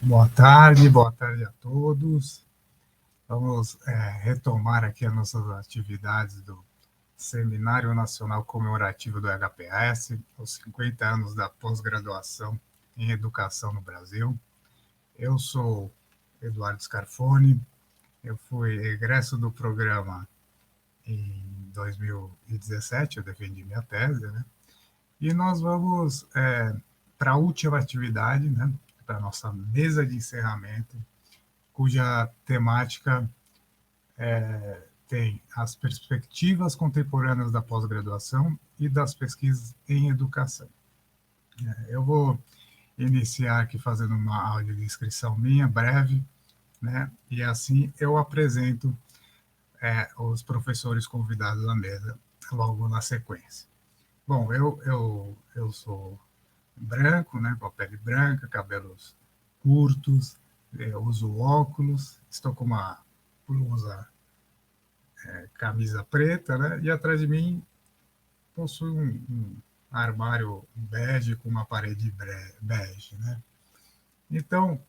Boa tarde a todos. Vamos retomar aqui as nossas atividades do Seminário Nacional Comemorativo do HPS, os 50 anos da pós-graduação em Educação no Brasil. Eu sou Eduardo Scarfoni, eu fui egresso do programa em 2017, eu defendi minha tese, né? E nós vamos para a última atividade, né? Para a nossa mesa de encerramento, cuja temática tem as perspectivas contemporâneas da pós-graduação e das pesquisas em educação. Eu vou iniciar aqui fazendo uma audiodescrição minha, breve, né? E assim eu apresento os professores convidados à mesa logo na sequência. Bom, eu sou branco, né, com a pele branca, cabelos curtos, uso óculos, estou com uma blusa, camisa preta, né, e atrás de mim possui um armário bege com uma parede bege, né. Então,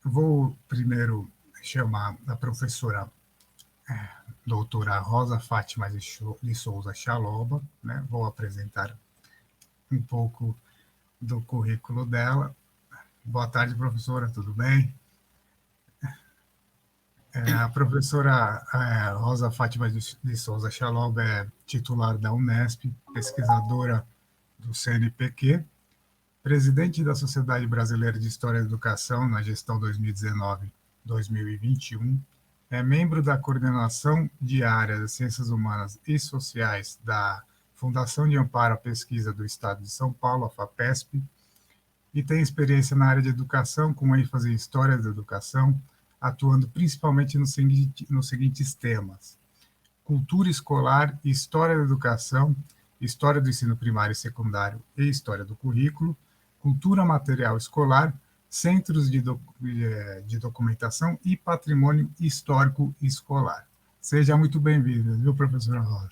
vou primeiro chamar a professora doutora Rosa Fátima de Souza Chaloba, né, vou apresentar um pouco do currículo dela. Boa tarde, professora, tudo bem? A professora Rosa Fátima de Souza Chaloba é titular da Unesp, pesquisadora do CNPq, presidente da Sociedade Brasileira de História da Educação na gestão 2019-2021, é membro da coordenação diária das Ciências Humanas e Sociais da Fundação de Amparo à Pesquisa do Estado de São Paulo, a FAPESP, e tem experiência na área de educação, com ênfase em história da educação, atuando principalmente nos seguintes temas: cultura escolar, história da educação, história do ensino primário e secundário e história do currículo, cultura material escolar, centros de documentação e patrimônio histórico escolar. Seja muito bem-vinda, viu, professora Rosa?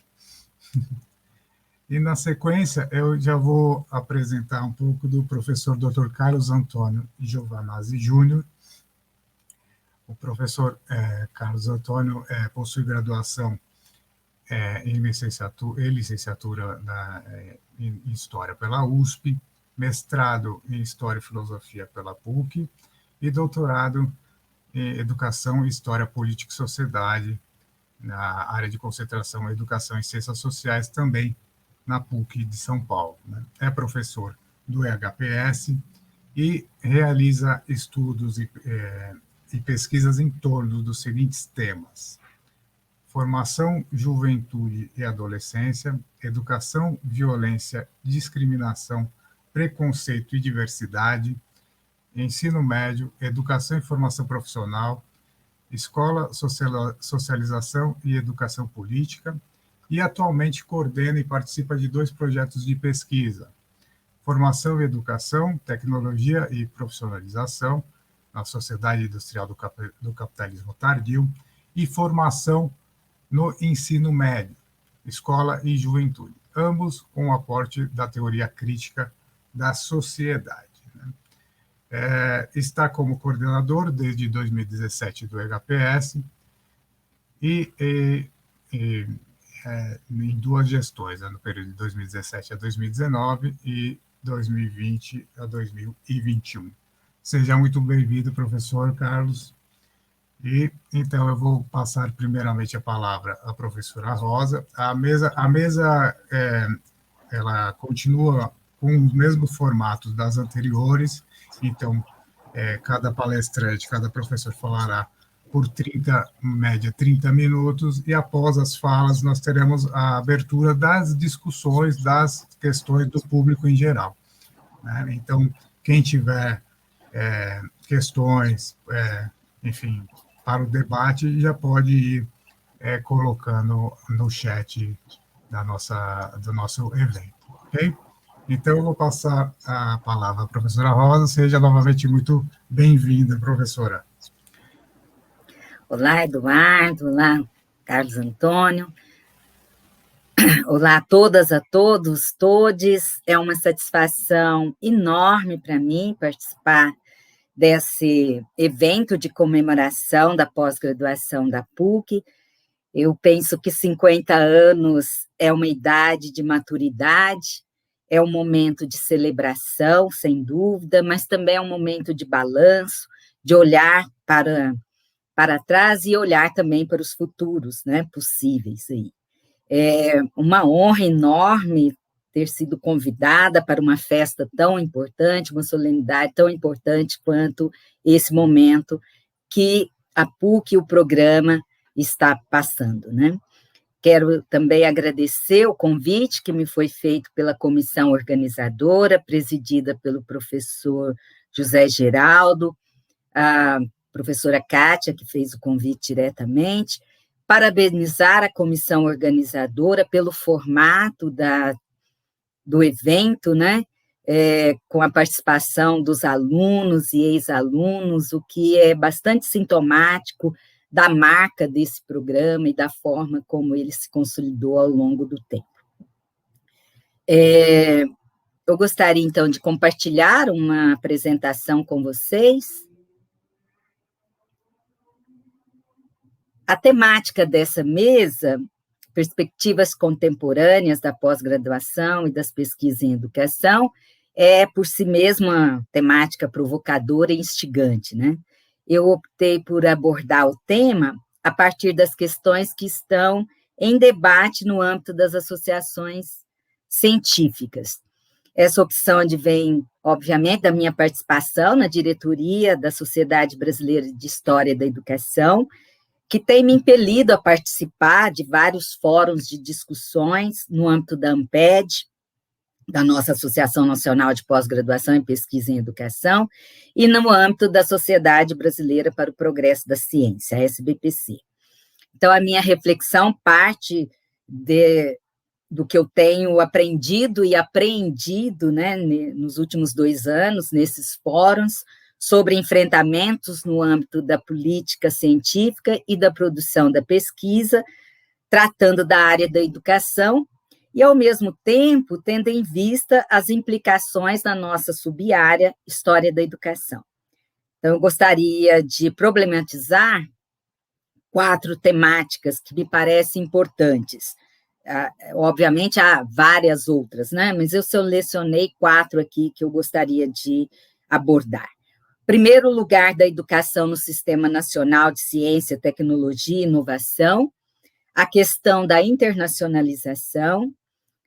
E, na sequência, eu já vou apresentar um pouco do professor Dr. Carlos Antônio Giovanazzi Júnior. O professor Carlos Antônio possui graduação em licenciatura em História pela USP, mestrado em História e Filosofia pela PUC e doutorado em Educação, História, Política e Sociedade, na área de concentração em Educação e Ciências Sociais, também na PUC de São Paulo, né? É professor do EHPS e realiza estudos e pesquisas em torno dos seguintes temas: formação, juventude e adolescência, educação, violência, discriminação, preconceito e diversidade, ensino médio, educação e formação profissional, escola, socialização e educação política, e atualmente coordena e participa de 2 projetos de pesquisa: formação e educação, tecnologia e profissionalização na sociedade industrial do capitalismo tardio, e formação no ensino médio, escola e juventude, ambos com o aporte da teoria crítica da sociedade. Está como coordenador desde 2017 do EHPS e em 2 gestões, no período de 2017 a 2019 e 2020 a 2021. Seja muito bem-vindo, professor Carlos. E então eu vou passar primeiramente a palavra à professora Rosa. A mesa ela continua com os mesmos formatos das anteriores, então cada palestrante, cada professor falará por média 30 minutos, e após as falas nós teremos a abertura das discussões, das questões do público em geral, né? Então, quem tiver questões, enfim, para o debate, já pode ir colocando no chat do nosso evento, ok? Então, eu vou passar a palavra à professora Rosa. Seja novamente muito bem-vinda, professora. Olá, Eduardo. Olá, Carlos Antônio. Olá a todas, a todos, todes. É uma satisfação enorme para mim participar desse evento de comemoração da pós-graduação da PUC. Eu penso que 50 anos é uma idade de maturidade, é um momento de celebração, sem dúvida, mas também é um momento de balanço, de olhar para trás e olhar também para os futuros, né, possíveis aí. É uma honra enorme ter sido convidada para uma festa tão importante, uma solenidade tão importante quanto esse momento que a PUC, o programa, está passando, né? Quero também agradecer o convite que me foi feito pela comissão organizadora, presidida pelo professor José Geraldo, a professora Kátia, que fez o convite diretamente, parabenizar a comissão organizadora pelo formato do evento, né? Com a participação dos alunos e ex-alunos, o que é bastante sintomático da marca desse programa e da forma como ele se consolidou ao longo do tempo. Eu gostaria, então, de compartilhar uma apresentação com vocês. A temática dessa mesa, perspectivas contemporâneas da pós-graduação e das pesquisas em educação, é, por si mesma, uma temática provocadora e instigante, né? Eu optei por abordar o tema a partir das questões que estão em debate no âmbito das associações científicas. Essa opção advém, obviamente, da minha participação na diretoria da Sociedade Brasileira de História da Educação, que tem me impelido a participar de vários fóruns de discussões no âmbito da ANPED, da nossa Associação Nacional de Pós-Graduação em Pesquisa em Educação, e no âmbito da Sociedade Brasileira para o Progresso da Ciência, a SBPC. Então, a minha reflexão parte do que eu tenho aprendido e apreendido, né, nos últimos 2 anos, nesses fóruns, sobre enfrentamentos no âmbito da política científica e da produção da pesquisa, tratando da área da educação, e, ao mesmo tempo, tendo em vista as implicações na nossa sub-área História da Educação. Então, eu gostaria de problematizar 4 temáticas que me parecem importantes. Obviamente, há várias outras, né? Mas eu selecionei 4 aqui que eu gostaria de abordar. Primeiro lugar da educação no Sistema Nacional de Ciência, Tecnologia e Inovação, a questão da internacionalização,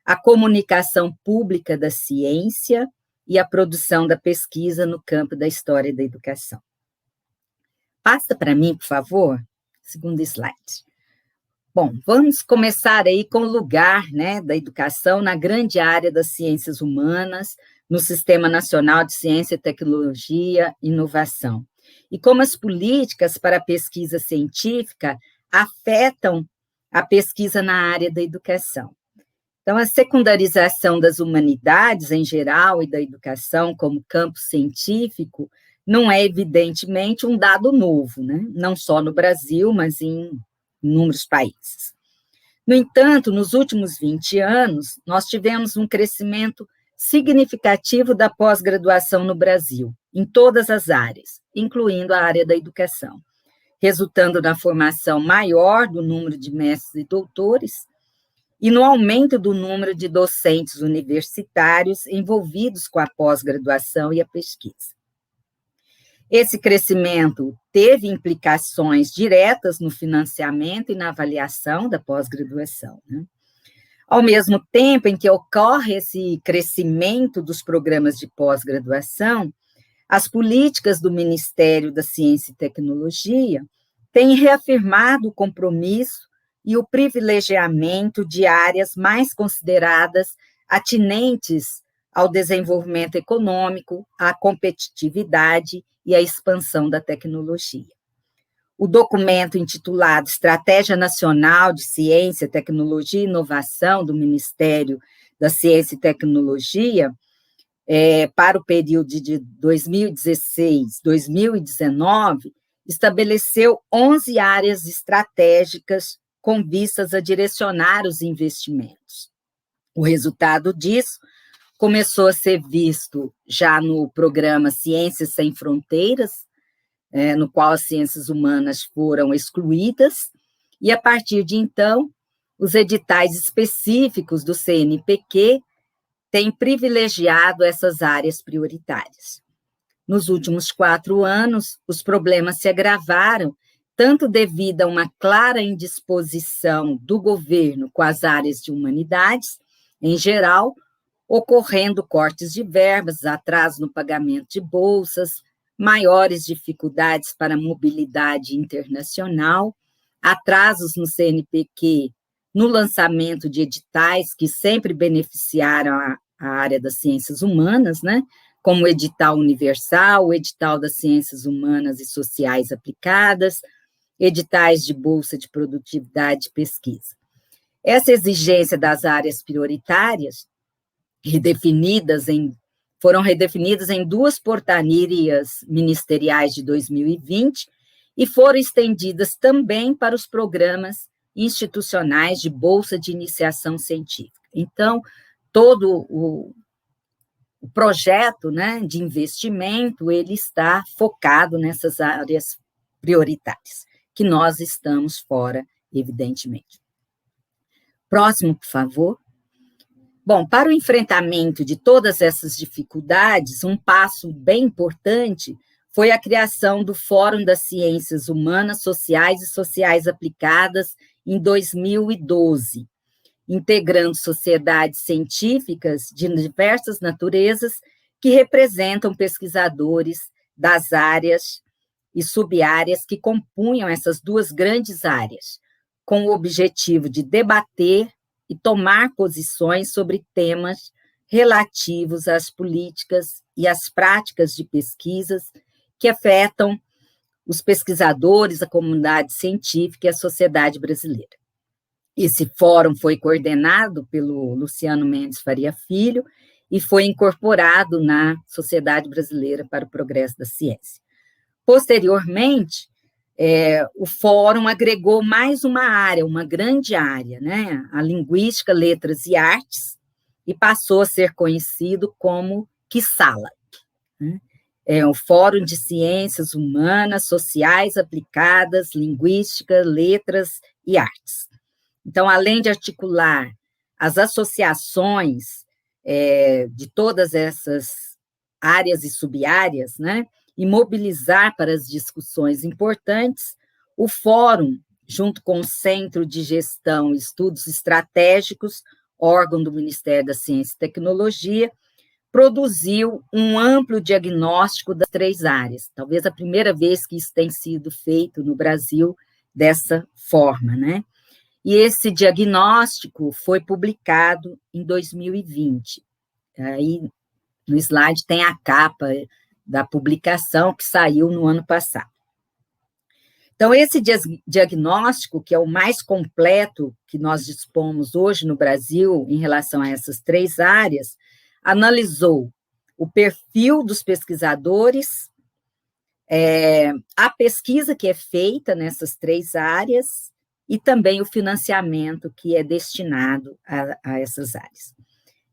a comunicação pública da ciência e a produção da pesquisa no campo da história da educação. Passa para mim, por favor, segundo slide. Bom, vamos começar aí com o lugar, né, da educação na grande área das ciências humanas, no Sistema Nacional de Ciência, Tecnologia e Inovação. E como as políticas para a pesquisa científica afetam a pesquisa na área da educação. Então, a secundarização das humanidades em geral e da educação como campo científico não é, evidentemente, um dado novo, né? Não só no Brasil, mas em inúmeros países. No entanto, nos últimos 20 anos, nós tivemos um crescimento significativo da pós-graduação no Brasil, em todas as áreas, incluindo a área da educação, resultando na formação maior do número de mestres e doutores e no aumento do número de docentes universitários envolvidos com a pós-graduação e a pesquisa. Esse crescimento teve implicações diretas no financiamento e na avaliação da pós-graduação, né? Ao mesmo tempo em que ocorre esse crescimento dos programas de pós-graduação, as políticas do Ministério da Ciência e Tecnologia têm reafirmado o compromisso e o privilegiamento de áreas mais consideradas atinentes ao desenvolvimento econômico, à competitividade e à expansão da tecnologia. O documento intitulado Estratégia Nacional de Ciência, Tecnologia e Inovação do Ministério da Ciência e Tecnologia, para o período de 2016-2019, estabeleceu 11 áreas estratégicas com vistas a direcionar os investimentos. O resultado disso começou a ser visto já no programa Ciências Sem Fronteiras, no qual as ciências humanas foram excluídas, e a partir de então, os editais específicos do CNPq têm privilegiado essas áreas prioritárias. Nos últimos 4 anos, os problemas se agravaram, tanto devido a uma clara indisposição do governo com as áreas de humanidades, em geral, ocorrendo cortes de verbas, atraso no pagamento de bolsas, maiores dificuldades para a mobilidade internacional, atrasos no CNPq, no lançamento de editais que sempre beneficiaram a área das ciências humanas, né? Como o edital universal, o edital das ciências humanas e sociais aplicadas, editais de bolsa de produtividade e pesquisa. Essa exigência das áreas prioritárias, foram redefinidas em 2 portarias ministeriais de 2020 e foram estendidas também para os programas institucionais de bolsa de iniciação científica. Então, todo o projeto, né, de investimento, ele está focado nessas áreas prioritárias, que nós estamos fora, evidentemente. Próximo, por favor. Bom, para o enfrentamento de todas essas dificuldades, um passo bem importante foi a criação do Fórum das Ciências Humanas, Sociais e Sociais Aplicadas em 2012, integrando sociedades científicas de diversas naturezas que representam pesquisadores das áreas e sub-áreas que compunham essas 2 grandes áreas, com o objetivo de debater e tomar posições sobre temas relativos às políticas e às práticas de pesquisas que afetam os pesquisadores, a comunidade científica e a sociedade brasileira. Esse fórum foi coordenado pelo Luciano Mendes Faria Filho e foi incorporado na Sociedade Brasileira para o Progresso da Ciência. Posteriormente, o fórum agregou mais uma área, uma grande área, né, a linguística, letras e artes, e passou a ser conhecido como QSALA, né? O Fórum de Ciências Humanas, Sociais Aplicadas, Linguística, Letras e Artes. Então, além de articular as associações de todas essas áreas e sub-áreas, né, e mobilizar para as discussões importantes, o Fórum, junto com o Centro de Gestão e Estudos Estratégicos, órgão do Ministério da Ciência e Tecnologia, produziu um amplo diagnóstico das 3 áreas, talvez a primeira vez que isso tem sido feito no Brasil dessa forma, né? E esse diagnóstico foi publicado em 2020. Aí, no slide tem a capa da publicação que saiu no ano passado. Então, esse diagnóstico, que é o mais completo que nós dispomos hoje no Brasil em relação a essas 3 áreas, analisou o perfil dos pesquisadores, a pesquisa que é feita nessas 3 áreas e também o financiamento que é destinado a essas áreas.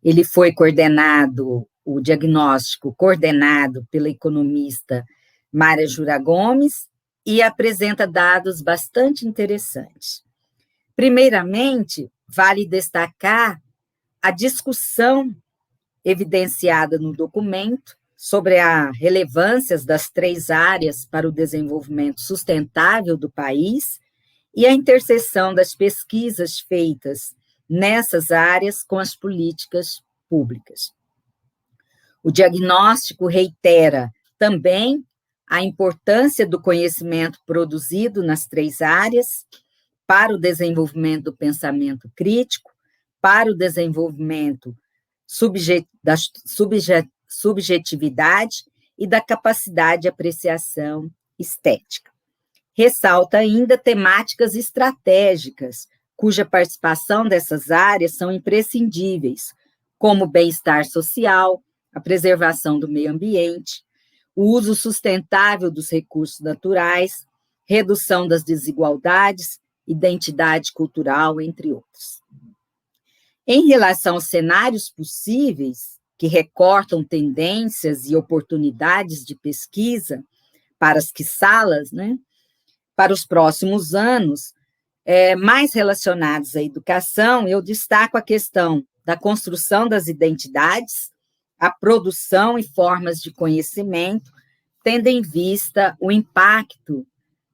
Ele foi coordenado, o diagnóstico coordenado pela economista Mara Jura Gomes, e apresenta dados bastante interessantes. Primeiramente, vale destacar a discussão evidenciada no documento sobre a relevância das 3 áreas para o desenvolvimento sustentável do país e a interseção das pesquisas feitas nessas áreas com as políticas públicas. O diagnóstico reitera também a importância do conhecimento produzido nas 3 áreas para o desenvolvimento do pensamento crítico, para o desenvolvimento da subjetividade e da capacidade de apreciação estética. Ressalta ainda temáticas estratégicas, cuja participação dessas áreas são imprescindíveis, como o bem-estar social, a preservação do meio ambiente, o uso sustentável dos recursos naturais, redução das desigualdades identidade cultural, entre outros. Em relação aos cenários possíveis, que recortam tendências e oportunidades de pesquisa para as quiçalas, né, para os próximos anos, mais relacionados à educação, eu destaco a questão da construção das identidades, a produção e formas de conhecimento, tendo em vista o impacto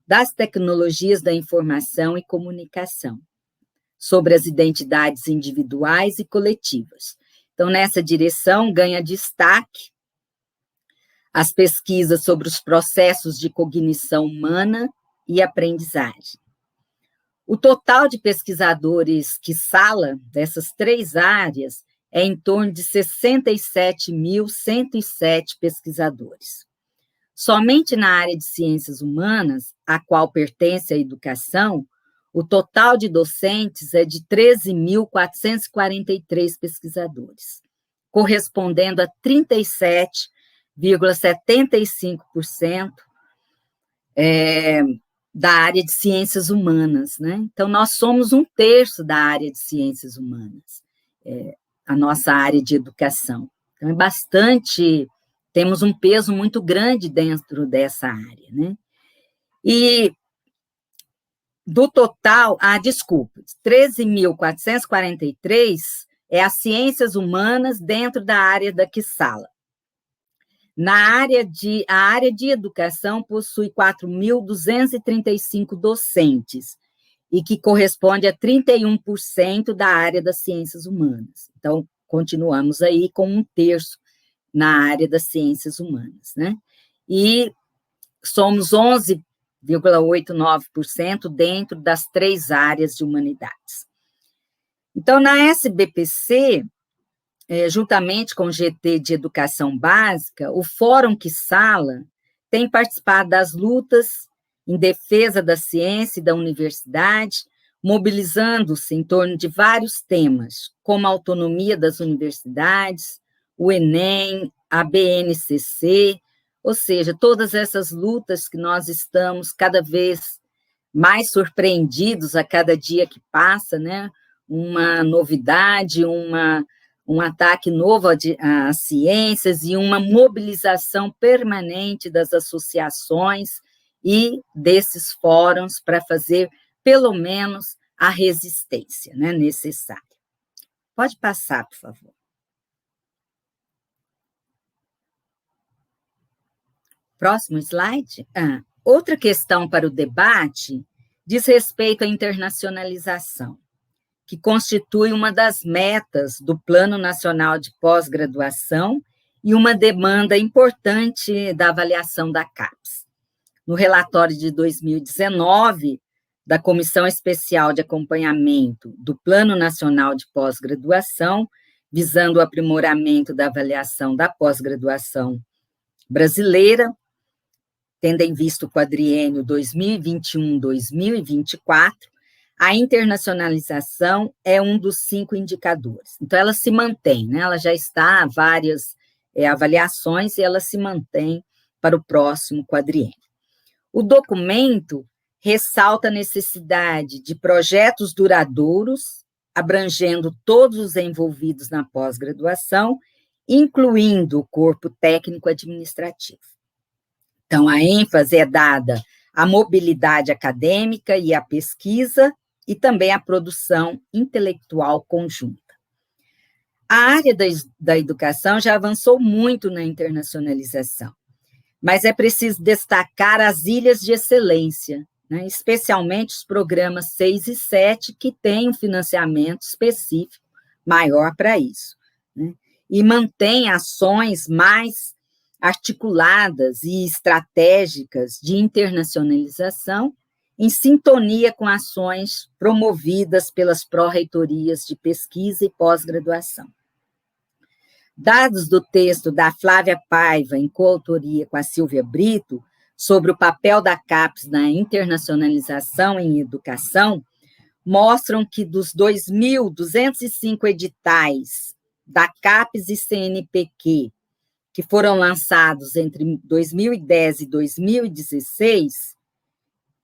das tecnologias da informação e comunicação sobre as identidades individuais e coletivas. Então, nessa direção, ganha destaque as pesquisas sobre os processos de cognição humana e aprendizagem. O total de pesquisadores quiçala dessas três áreas é em torno de 67.107 pesquisadores. Somente na área de ciências humanas, a qual pertence a educação, o total de docentes é de 13.443 pesquisadores, correspondendo a 37,75% da área de ciências humanas, né? Então, nós somos 1/3 da área de ciências humanas, a nossa área de educação. Então, temos um peso muito grande dentro dessa área, né? E do total, 13.443 é as ciências humanas dentro da área da quiçala. A área de educação possui 4.235 docentes, e que corresponde a 31% da área das ciências humanas. Então, continuamos aí com 1/3 na área das ciências humanas, né? E somos 11,89% dentro das 3 áreas de humanidades. Então, na SBPC, juntamente com o GT de Educação Básica, o Fórum Quiçala tem participado das lutas em defesa da ciência e da universidade, mobilizando-se em torno de vários temas, como a autonomia das universidades, o Enem, a BNCC, ou seja, todas essas lutas que nós estamos cada vez mais surpreendidos a cada dia que passa, né? Uma novidade, um ataque novo às ciências e uma mobilização permanente das associações e desses fóruns para fazer, pelo menos, a resistência, né, necessária. Pode passar, por favor. Próximo slide. Outra questão para o debate diz respeito à internacionalização, que constitui uma das metas do Plano Nacional de Pós-Graduação e uma demanda importante da avaliação da CAPES. No relatório de 2019, da Comissão Especial de Acompanhamento do Plano Nacional de Pós-Graduação, visando o aprimoramento da avaliação da pós-graduação brasileira, tendo em vista o quadriênio 2021-2024, a internacionalização é um dos 5 indicadores. Então, ela se mantém, né? Ela já está a várias avaliações e ela se mantém para o próximo quadriênio. O documento ressalta a necessidade de projetos duradouros, abrangendo todos os envolvidos na pós-graduação, incluindo o corpo técnico-administrativo. Então, a ênfase é dada à mobilidade acadêmica e à pesquisa, e também à produção intelectual conjunta. A área da educação já avançou muito na internacionalização, mas é preciso destacar as ilhas de excelência, né, especialmente os programas 6 e 7, que têm um financiamento específico maior para isso, né, e mantém ações mais articuladas e estratégicas de internacionalização, em sintonia com ações promovidas pelas pró-reitorias de pesquisa e pós-graduação. Dados do texto da Flávia Paiva, em coautoria com a Silvia Brito, sobre o papel da CAPES na internacionalização em educação, mostram que dos 2.205 editais da CAPES e CNPq, que foram lançados entre 2010 e 2016,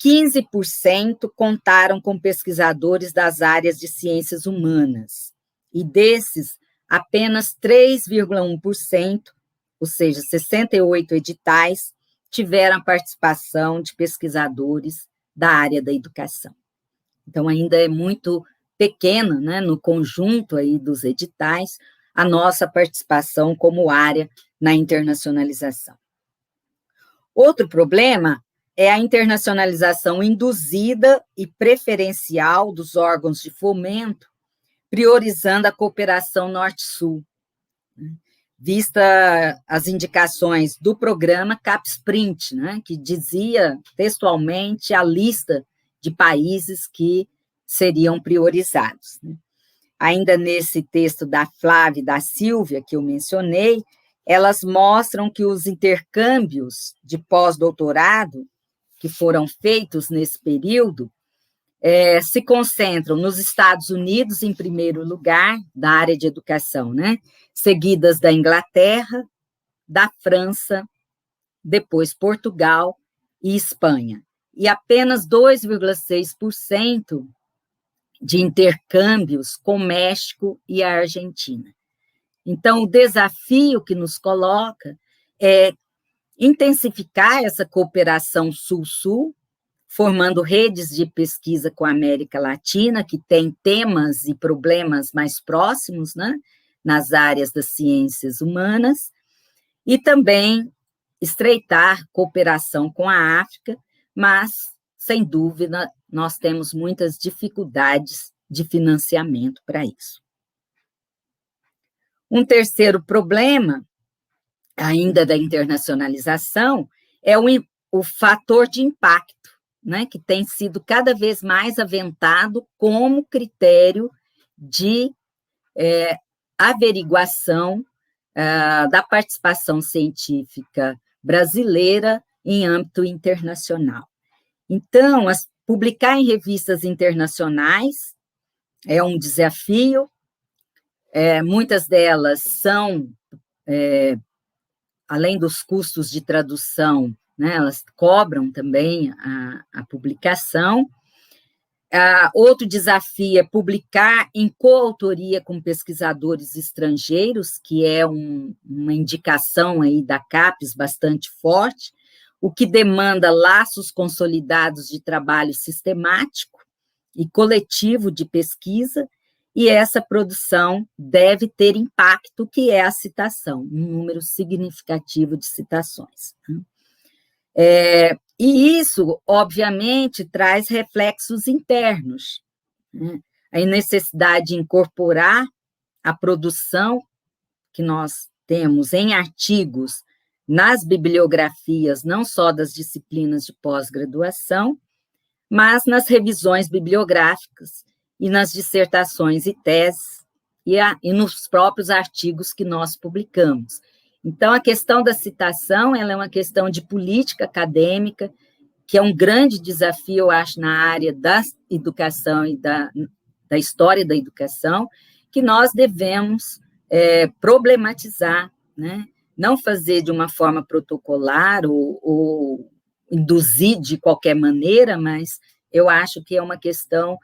15% contaram com pesquisadores das áreas de ciências humanas, e desses, apenas 3,1%, ou seja, 68 editais, tiveram a participação de pesquisadores da área da educação. Então, ainda é muito pequena, né, no conjunto aí dos editais, a nossa participação como área na internacionalização. Outro problema é a internacionalização induzida e preferencial dos órgãos de fomento, priorizando a cooperação Norte-Sul, vista as indicações do programa CAPES-Print, né, que dizia textualmente a lista de países que seriam priorizados. Ainda nesse texto da Flávia e da Silvia, que eu mencionei, elas mostram que os intercâmbios de pós-doutorado que foram feitos nesse período se concentram nos Estados Unidos, em primeiro lugar, da área de educação, né? Seguidas da Inglaterra, da França, depois Portugal e Espanha. E apenas 2,6% de intercâmbios com México e a Argentina. Então, o desafio que nos coloca é intensificar essa cooperação Sul-Sul, formando redes de pesquisa com a América Latina, que tem temas e problemas mais próximos, né, nas áreas das ciências humanas, e também estreitar cooperação com a África, mas, sem dúvida, nós temos muitas dificuldades de financiamento para isso. Um terceiro problema, ainda da internacionalização, é o fator de impacto, né, que tem sido cada vez mais aventado como critério de averiguação da participação científica brasileira em âmbito internacional. Então, publicar em revistas internacionais é um desafio, muitas delas são, além dos custos de tradução, né, elas cobram também a publicação. Outro desafio é publicar em coautoria com pesquisadores estrangeiros, que é uma indicação aí da CAPES bastante forte, o que demanda laços consolidados de trabalho sistemático e coletivo de pesquisa, e essa produção deve ter impacto, que é a citação, um número significativo de citações. E isso, obviamente, traz reflexos internos, né? A necessidade de incorporar a produção que nós temos em artigos nas bibliografias, não só das disciplinas de pós-graduação, mas nas revisões bibliográficas e nas dissertações e teses, e nos próprios artigos que nós publicamos. Então, a questão da citação, ela é uma questão de política acadêmica, que é um grande desafio, eu acho, na área da educação e da história da educação, que nós devemos problematizar, né? Não fazer de uma forma protocolar ou induzir de qualquer maneira, mas eu acho que é uma questão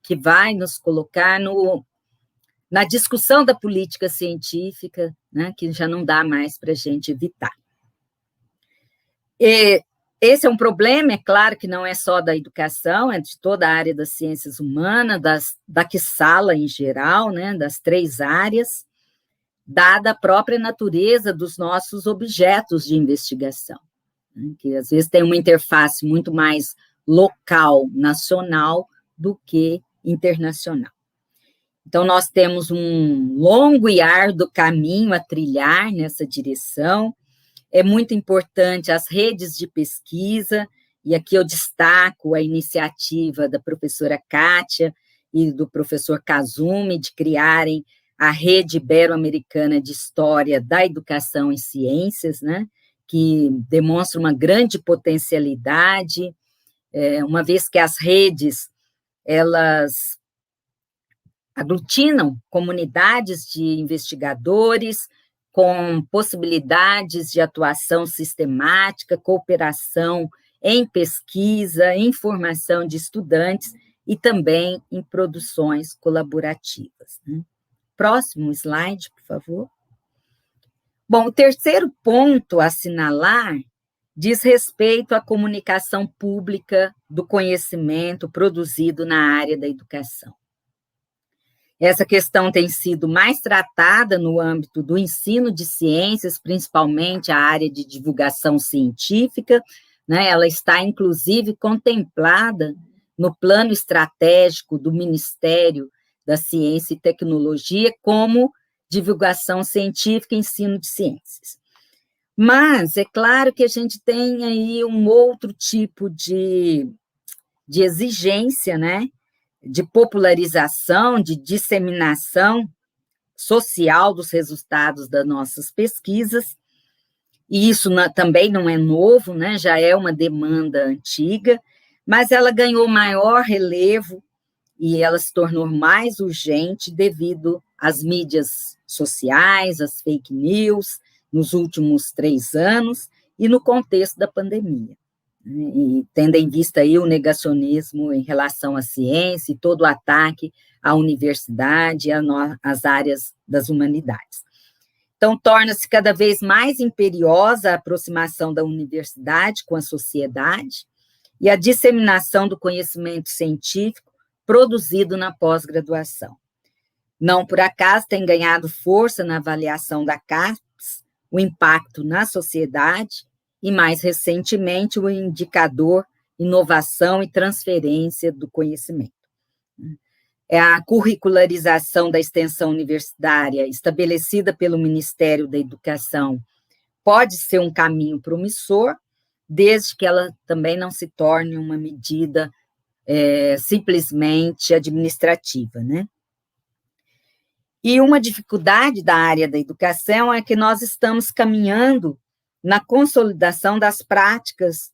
que vai nos colocar na discussão da política científica, né, que já não dá mais para a gente evitar. Esse é um problema, é claro que não é só da educação, é de toda a área das ciências humanas, da QSALA em geral, né, das 3 áreas, dada a própria natureza dos nossos objetos de investigação, né, que às vezes tem uma interface muito mais local, nacional, do que internacional. Então, nós temos um longo e árduo caminho a trilhar nessa direção. É muito importante as redes de pesquisa, e aqui eu destaco a iniciativa da professora Kátia e do professor Kazumi de criarem a Rede Ibero-Americana de História da Educação e Ciências, né, que demonstra uma grande potencialidade, uma vez que as redes, elas aglutinam comunidades de investigadores com possibilidades de atuação sistemática, cooperação em pesquisa, em formação de estudantes e também em produções colaborativas, né? Próximo slide, por favor. Bom, o terceiro ponto a assinalar diz respeito à comunicação pública do conhecimento produzido na área da educação. Essa questão tem sido mais tratada no âmbito do ensino de ciências, principalmente a área de divulgação científica, né? Ela está, inclusive, contemplada no plano estratégico do Ministério da Ciência e Tecnologia como divulgação científica e ensino de ciências. Mas é claro que a gente tem aí um outro tipo de exigência, né? De popularização, de disseminação social dos resultados das nossas pesquisas, e isso também não é novo, né? Já é uma demanda antiga, mas ela ganhou maior relevo e ela se tornou mais urgente devido às mídias sociais, às fake news, nos últimos 3 anos, e no contexto da pandemia. E tendo em vista aí o negacionismo em relação à ciência e todo o ataque à universidade e às áreas das humanidades. Então, torna-se cada vez mais imperiosa a aproximação da universidade com a sociedade e a disseminação do conhecimento científico produzido na pós-graduação. Não por acaso tem ganhado força na avaliação da CAPES o impacto na sociedade e, mais recentemente, o indicador inovação e transferência do conhecimento. A curricularização da extensão universitária estabelecida pelo Ministério da Educação pode ser um caminho promissor, desde que ela também não se torne uma medida simplesmente administrativa, né? E uma dificuldade da área da educação é que nós estamos caminhando na consolidação das práticas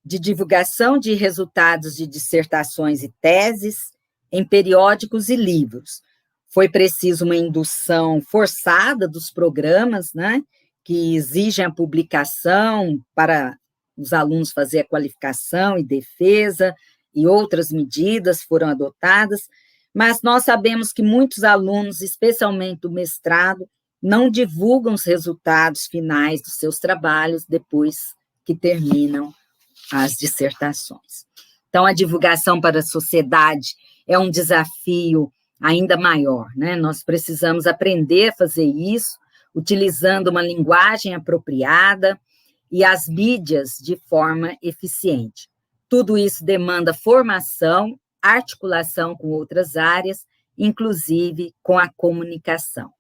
de divulgação de resultados de dissertações e teses em periódicos e livros. Foi preciso uma indução forçada dos programas, né, que exigem a publicação para os alunos fazer a qualificação e defesa, e outras medidas foram adotadas, mas nós sabemos que muitos alunos, especialmente do mestrado, não divulgam os resultados finais dos seus trabalhos depois que terminam as dissertações. Então, a divulgação para a sociedade é um desafio ainda maior, né? Nós precisamos aprender a fazer isso, utilizando uma linguagem apropriada e as mídias de forma eficiente. Tudo isso demanda formação, articulação com outras áreas, inclusive com a comunicação.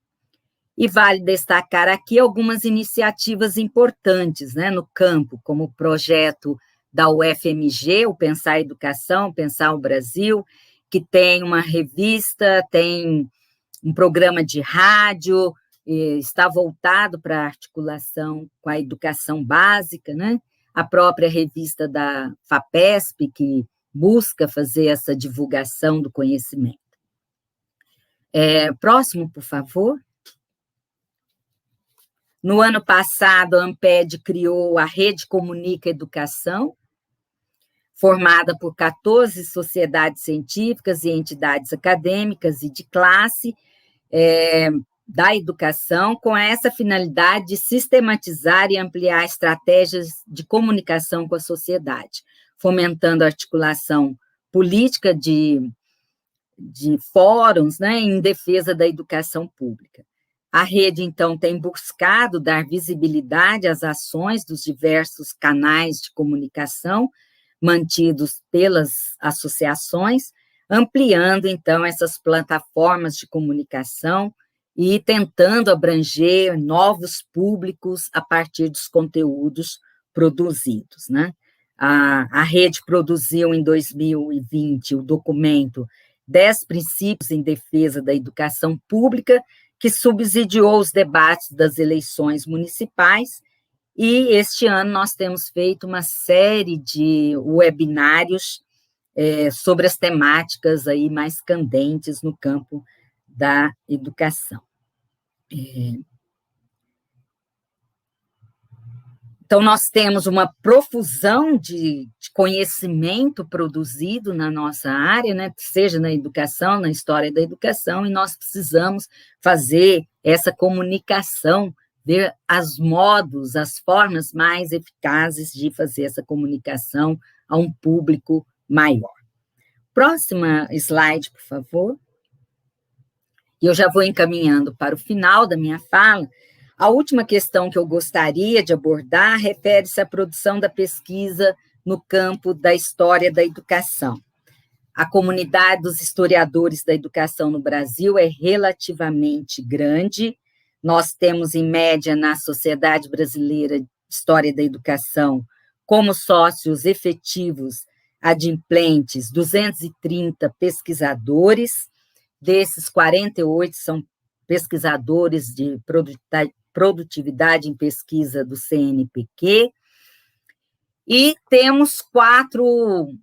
E vale destacar aqui algumas iniciativas importantes, né, no campo, como o projeto da UFMG, o Pensar a Educação, Pensar o Brasil, que tem uma revista, tem um programa de rádio, está voltado para a articulação com a educação básica, né? A própria revista da FAPESP, que busca fazer essa divulgação do conhecimento. Próximo, por favor. No ano passado, a Amped criou a Rede Comunica Educação, formada por 14 sociedades científicas e entidades acadêmicas e de classe da educação, com essa finalidade de sistematizar e ampliar estratégias de comunicação com a sociedade, fomentando a articulação política de fóruns, né, em defesa da educação pública. A rede, então, tem buscado dar visibilidade às ações dos diversos canais de comunicação mantidos pelas associações, ampliando, então, essas plataformas de comunicação e tentando abranger novos públicos a partir dos conteúdos produzidos, né? A rede produziu, em 2020, o documento 10 princípios em defesa da educação pública, que subsidiou os debates das eleições municipais, e este ano nós temos feito uma série de webinários sobre as temáticas aí mais candentes no campo da educação. Então, nós temos uma profusão de conhecimento produzido na nossa área, né, seja na educação, na história da educação, e nós precisamos fazer essa comunicação, ver os modos, as formas mais eficazes de fazer essa comunicação a um público maior. Próxima slide, por favor. E eu já vou encaminhando para o final da minha fala. A última questão que eu gostaria de abordar refere-se à produção da pesquisa no campo da história da educação. A comunidade dos historiadores da educação no Brasil é relativamente grande. Nós temos, em média, na Sociedade Brasileira de História da Educação, como sócios efetivos adimplentes, 230 pesquisadores. Desses, 48 são pesquisadores de produtividade em pesquisa do CNPq, e temos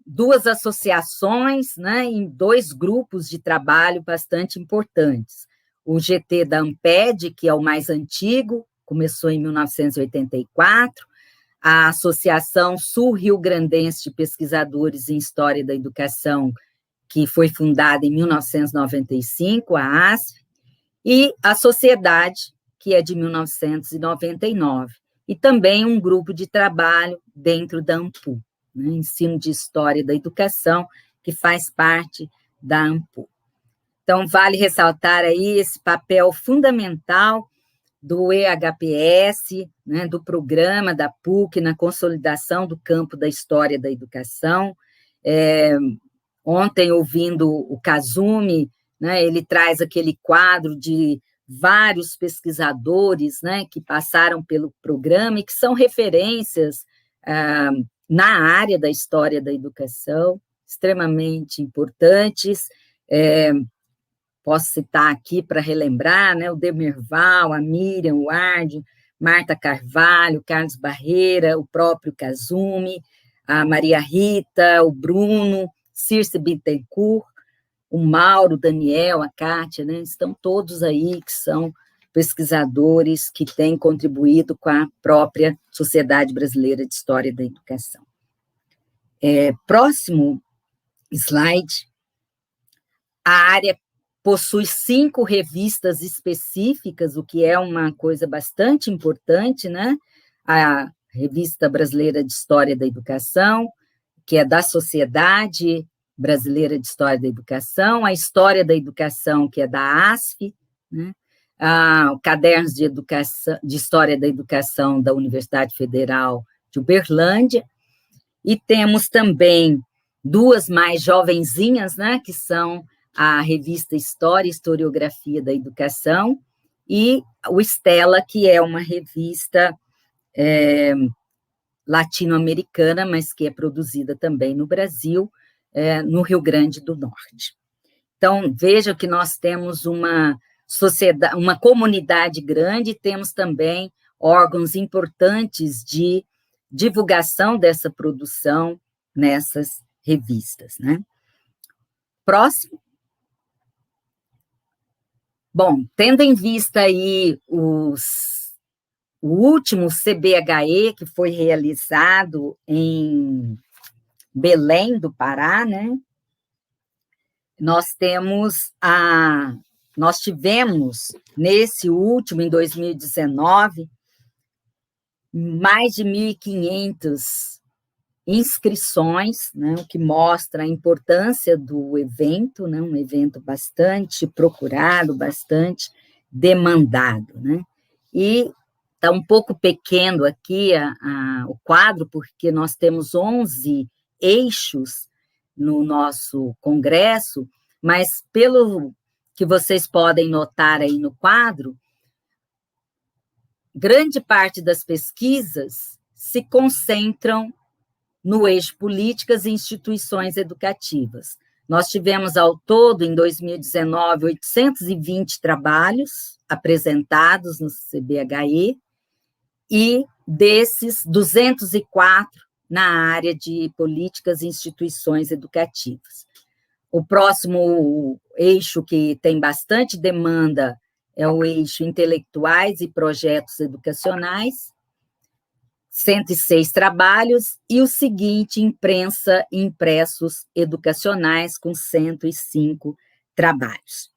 duas associações, né, em 2 grupos de trabalho bastante importantes. O GT da Amped, que é o mais antigo, começou em 1984, a Associação Sul-Rio-Grandense de Pesquisadores em História da Educação, que foi fundada em 1995, a ASF, e a Sociedade, que é de 1999, e também um grupo de trabalho dentro da AMPU, né, Ensino de História da Educação, que faz parte da AMPU. Então, vale ressaltar aí esse papel fundamental do EHPS, né, do programa da PUC na consolidação do campo da história da educação. Ontem, ouvindo o Kazumi, né, ele traz aquele quadro de vários pesquisadores, né, que passaram pelo programa e que são referências na área da história da educação, extremamente importantes. Posso citar aqui para relembrar, né, o Demerval, a Miriam, o Ardio, Marta Carvalho, Carlos Barreira, o próprio Kazumi, a Maria Rita, o Bruno, Circe Bittencourt, o Mauro, o Daniel, a Kátia, né, estão todos aí que são pesquisadores que têm contribuído com a própria Sociedade Brasileira de História da Educação. Próximo slide. A área possui 5 revistas específicas, o que é uma coisa bastante importante, né? A Revista Brasileira de História da Educação, que é da Sociedade Brasileira de História da Educação, a História da Educação, que é da ASF, né? Cadernos de História da Educação da Universidade Federal de Uberlândia, e temos também 2 mais jovenzinhas, né, que são a revista História e Historiografia da Educação, e o Stella, que é uma revista latino-americana, mas que é produzida também no Brasil, no Rio Grande do Norte. Então, veja que nós temos uma sociedade, uma comunidade grande, temos também órgãos importantes de divulgação dessa produção nessas revistas, né? Próximo. Bom, tendo em vista aí o último CBHE, que foi realizado em Belém do Pará, né? Nós tivemos, nesse último, em 2019, mais de 1.500 inscrições, né, o que mostra a importância do evento, né, um evento bastante procurado, bastante demandado, né? E está um pouco pequeno aqui o quadro, porque nós temos 11 eixos no nosso congresso, mas pelo que vocês podem notar aí no quadro, grande parte das pesquisas se concentram no eixo políticas e instituições educativas. Nós tivemos, ao todo, em 2019, 820 trabalhos apresentados no CBHE, e desses, 204 na área de políticas e instituições educativas. O próximo eixo que tem bastante demanda é o eixo intelectuais e projetos educacionais, 106 trabalhos, e o seguinte, imprensa e impressos educacionais, com 105 trabalhos.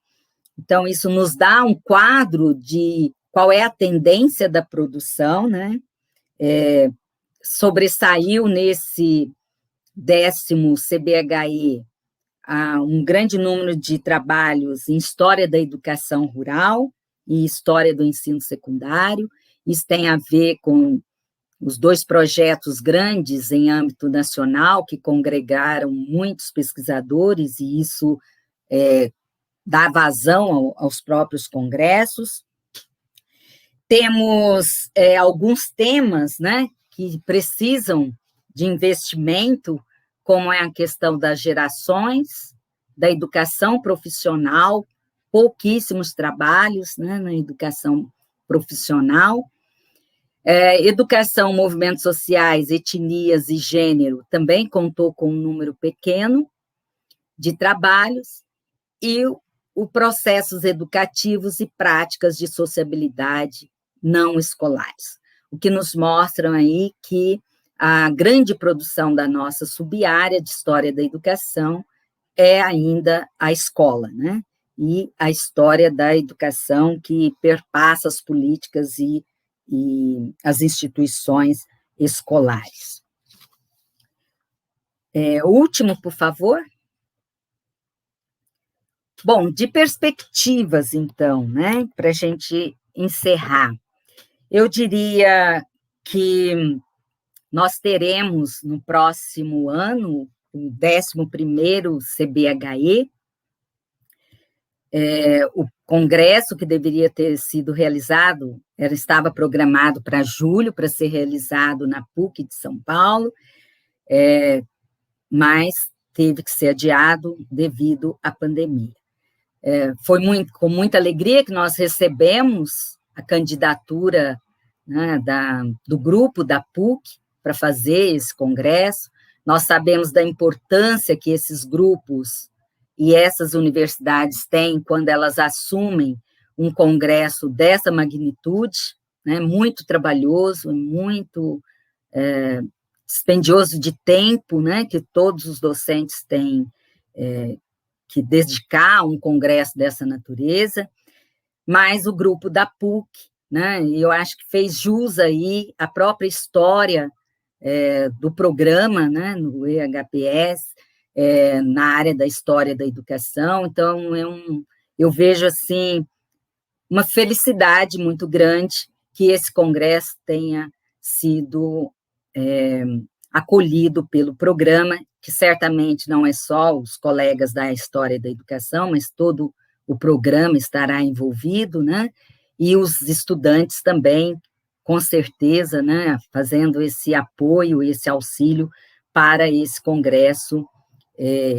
Então, isso nos dá um quadro de qual é a tendência da produção, né? Sobressaiu nesse 10º CBHE um grande número de trabalhos em História da Educação Rural e História do Ensino Secundário. Isso tem a ver com os 2 projetos grandes em âmbito nacional, que congregaram muitos pesquisadores, e isso dá vazão aos próprios congressos. Temos alguns temas, né, que precisam de investimento, como é a questão das gerações, da educação profissional, pouquíssimos trabalhos, né, na educação profissional. Educação, movimentos sociais, etnias e gênero também contou com um número pequeno de trabalhos, e os processos educativos e práticas de sociabilidade não escolares, o que nos mostram aí que a grande produção da nossa subárea de História da Educação é ainda a escola, né? E a história da educação que perpassa as políticas e as instituições escolares. O último, por favor. Bom, de perspectivas, então, né, para a gente encerrar, eu diria que nós teremos, no próximo ano, o 11º CBHE, o congresso que deveria ter sido realizado, estava programado para julho, para ser realizado na PUC de São Paulo, mas teve que ser adiado devido à pandemia. Foi com muita alegria que nós recebemos a candidatura, né, do grupo da PUC para fazer esse congresso. Nós sabemos da importância que esses grupos e essas universidades têm quando elas assumem um congresso dessa magnitude, né, muito trabalhoso, muito dispendioso de tempo, né, que todos os docentes têm que dedicar a um congresso dessa natureza, mas o grupo da PUC, né, eu acho que fez jus aí à própria história do programa, né, no EHPS, na área da história da educação. Então, eu vejo, assim, uma felicidade muito grande que esse congresso tenha sido acolhido pelo programa, que certamente não é só os colegas da história da educação, mas todo o programa estará envolvido, né, e os estudantes também, com certeza, né, fazendo esse apoio, esse auxílio para esse congresso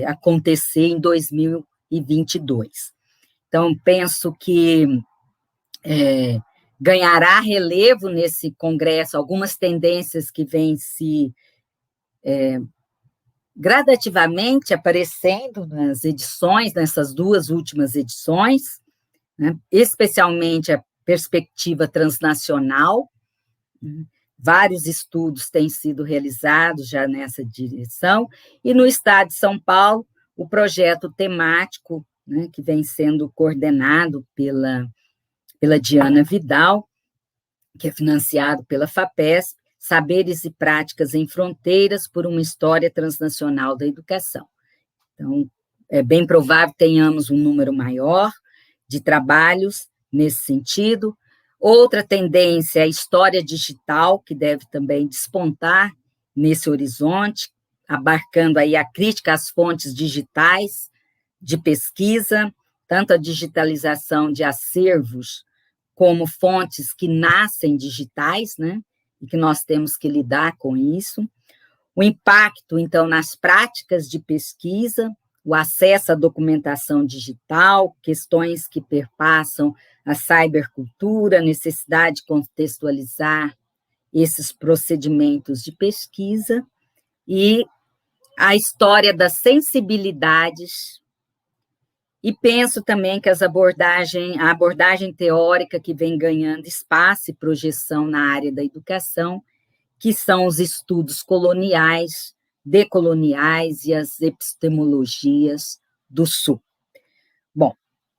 acontecer em 2022. Então, penso que ganhará relevo nesse congresso algumas tendências que vêm se gradativamente aparecendo nas edições, nessas 2 últimas edições, né, especialmente a perspectiva transnacional. Vários estudos têm sido realizados já nessa direção, e no Estado de São Paulo, o projeto temático, né, que vem sendo coordenado pela Diana Vidal, que é financiado pela FAPESP, Saberes e Práticas em Fronteiras por uma História Transnacional da Educação. Então, é bem provável que tenhamos um número maior de trabalhos nesse sentido. Outra tendência é a história digital, que deve também despontar nesse horizonte, abarcando aí a crítica às fontes digitais de pesquisa, tanto a digitalização de acervos como fontes que nascem digitais, né, e que nós temos que lidar com isso. O impacto, então, nas práticas de pesquisa, o acesso à documentação digital, questões que perpassam a cybercultura, a necessidade de contextualizar esses procedimentos de pesquisa, e a história das sensibilidades. E penso também que a abordagem teórica que vem ganhando espaço e projeção na área da educação, que são os estudos coloniais, decoloniais e as epistemologias do Sul. Bom,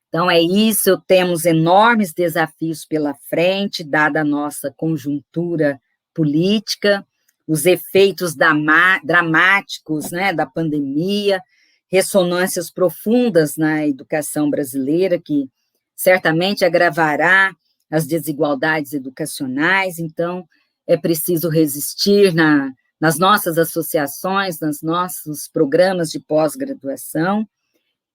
então é isso, temos enormes desafios pela frente, dada a nossa conjuntura política, os efeitos dramáticos, né, da pandemia, ressonâncias profundas na educação brasileira, que certamente agravará as desigualdades educacionais. Então, é preciso resistir nas nossas associações, nos nossos programas de pós-graduação.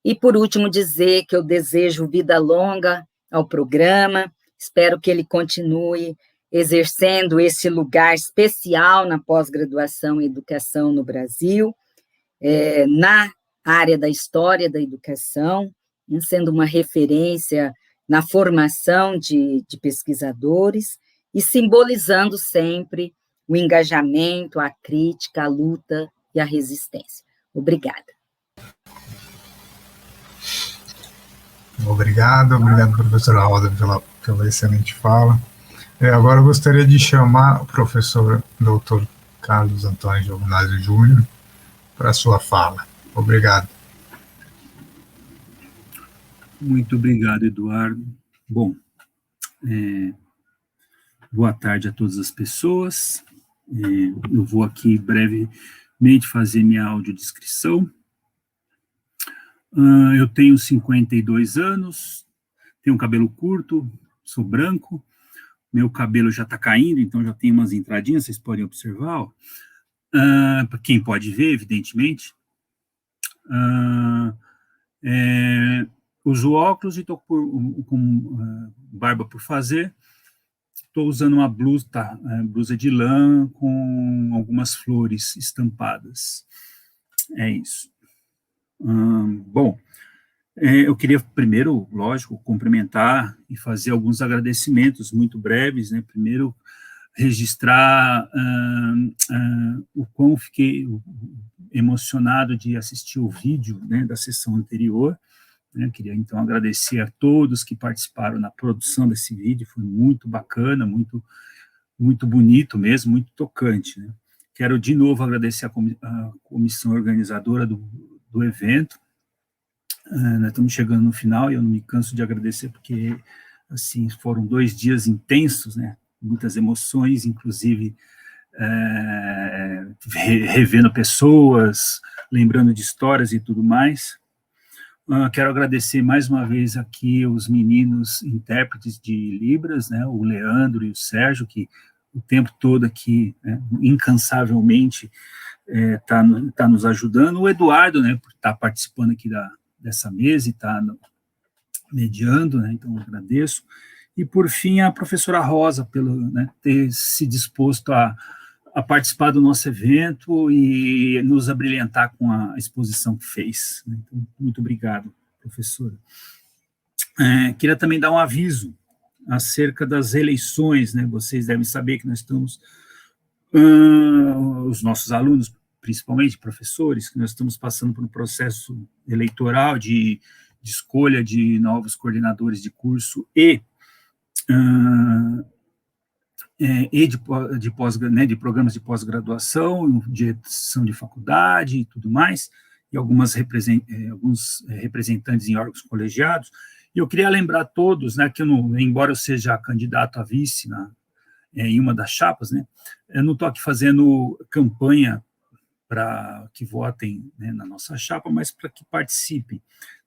E, por último, dizer que eu desejo vida longa ao programa, espero que ele continue exercendo esse lugar especial na pós-graduação em educação no Brasil, na área da história da educação, sendo uma referência na formação de pesquisadores e simbolizando sempre o engajamento, a crítica, a luta e a resistência. Obrigada. Obrigado, professora Rosa, pela excelente fala. Agora eu gostaria de chamar o professor Dr. Carlos Antônio Giovinazzi Júnior para a sua fala. Obrigado. Muito obrigado, Eduardo. Bom, boa tarde a todas as pessoas. Eu vou aqui brevemente fazer minha audiodescrição. Eu tenho 52 anos, tenho um cabelo curto, sou branco, meu cabelo já está caindo, então já tem umas entradinhas, vocês podem observar, para quem pode ver, evidentemente. Uso óculos e estou com barba por fazer. Estou usando uma blusa de lã com algumas flores estampadas. É isso. Bom, eu queria primeiro, lógico, cumprimentar e fazer alguns agradecimentos muito breves, né? Primeiro, registrar o quão fiquei emocionado de assistir o vídeo, né, da sessão anterior. Queria, então, agradecer a todos que participaram na produção desse vídeo, foi muito bacana, muito, muito bonito mesmo, muito tocante, né? Quero, de novo, agradecer a comissão organizadora do evento. Nós estamos chegando no final e eu não me canso de agradecer, porque, assim, foram 2 dias intensos, né? Muitas emoções, inclusive revendo pessoas, lembrando de histórias e tudo mais. Quero agradecer mais uma vez aqui os meninos intérpretes de Libras, né, o Leandro e o Sérgio, que o tempo todo aqui, né, incansavelmente, tá nos ajudando. O Eduardo, né, por estar participando aqui dessa mesa e estar mediando, né, então eu agradeço. E, por fim, a professora Rosa, pelo, né, ter se disposto a participar do nosso evento e nos abrilhantar com a exposição que fez. Então, muito obrigado, professora. Queria também dar um aviso acerca das eleições, né? Vocês devem saber que nós estamos, os nossos alunos, principalmente professores, que nós estamos passando por um processo eleitoral de escolha de novos coordenadores de curso e de programas de pós-graduação, de edição de faculdade e tudo mais, e alguns representantes em órgãos colegiados. E eu queria lembrar a todos, né, que embora eu seja candidato a vice em uma das chapas, né, eu não estou aqui fazendo campanha para que votem, né, na nossa chapa, mas para que participem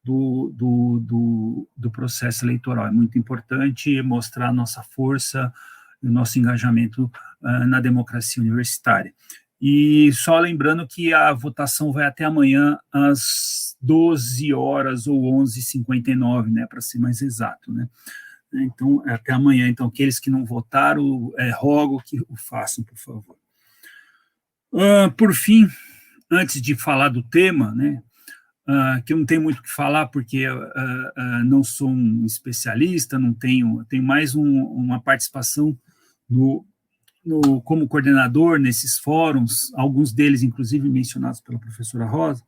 do processo eleitoral. É muito importante mostrar a nossa força, o nosso engajamento na democracia universitária. E só lembrando que a votação vai até amanhã às 12 horas ou 11h59, né, para ser mais exato, né? Então, até amanhã. Então, aqueles que não votaram, rogo que o façam, por favor. Por fim, antes de falar do tema, né, que eu não tenho muito o que falar, porque não sou um especialista, tenho mais uma participação como coordenador nesses fóruns, alguns deles, inclusive, mencionados pela professora Rosa.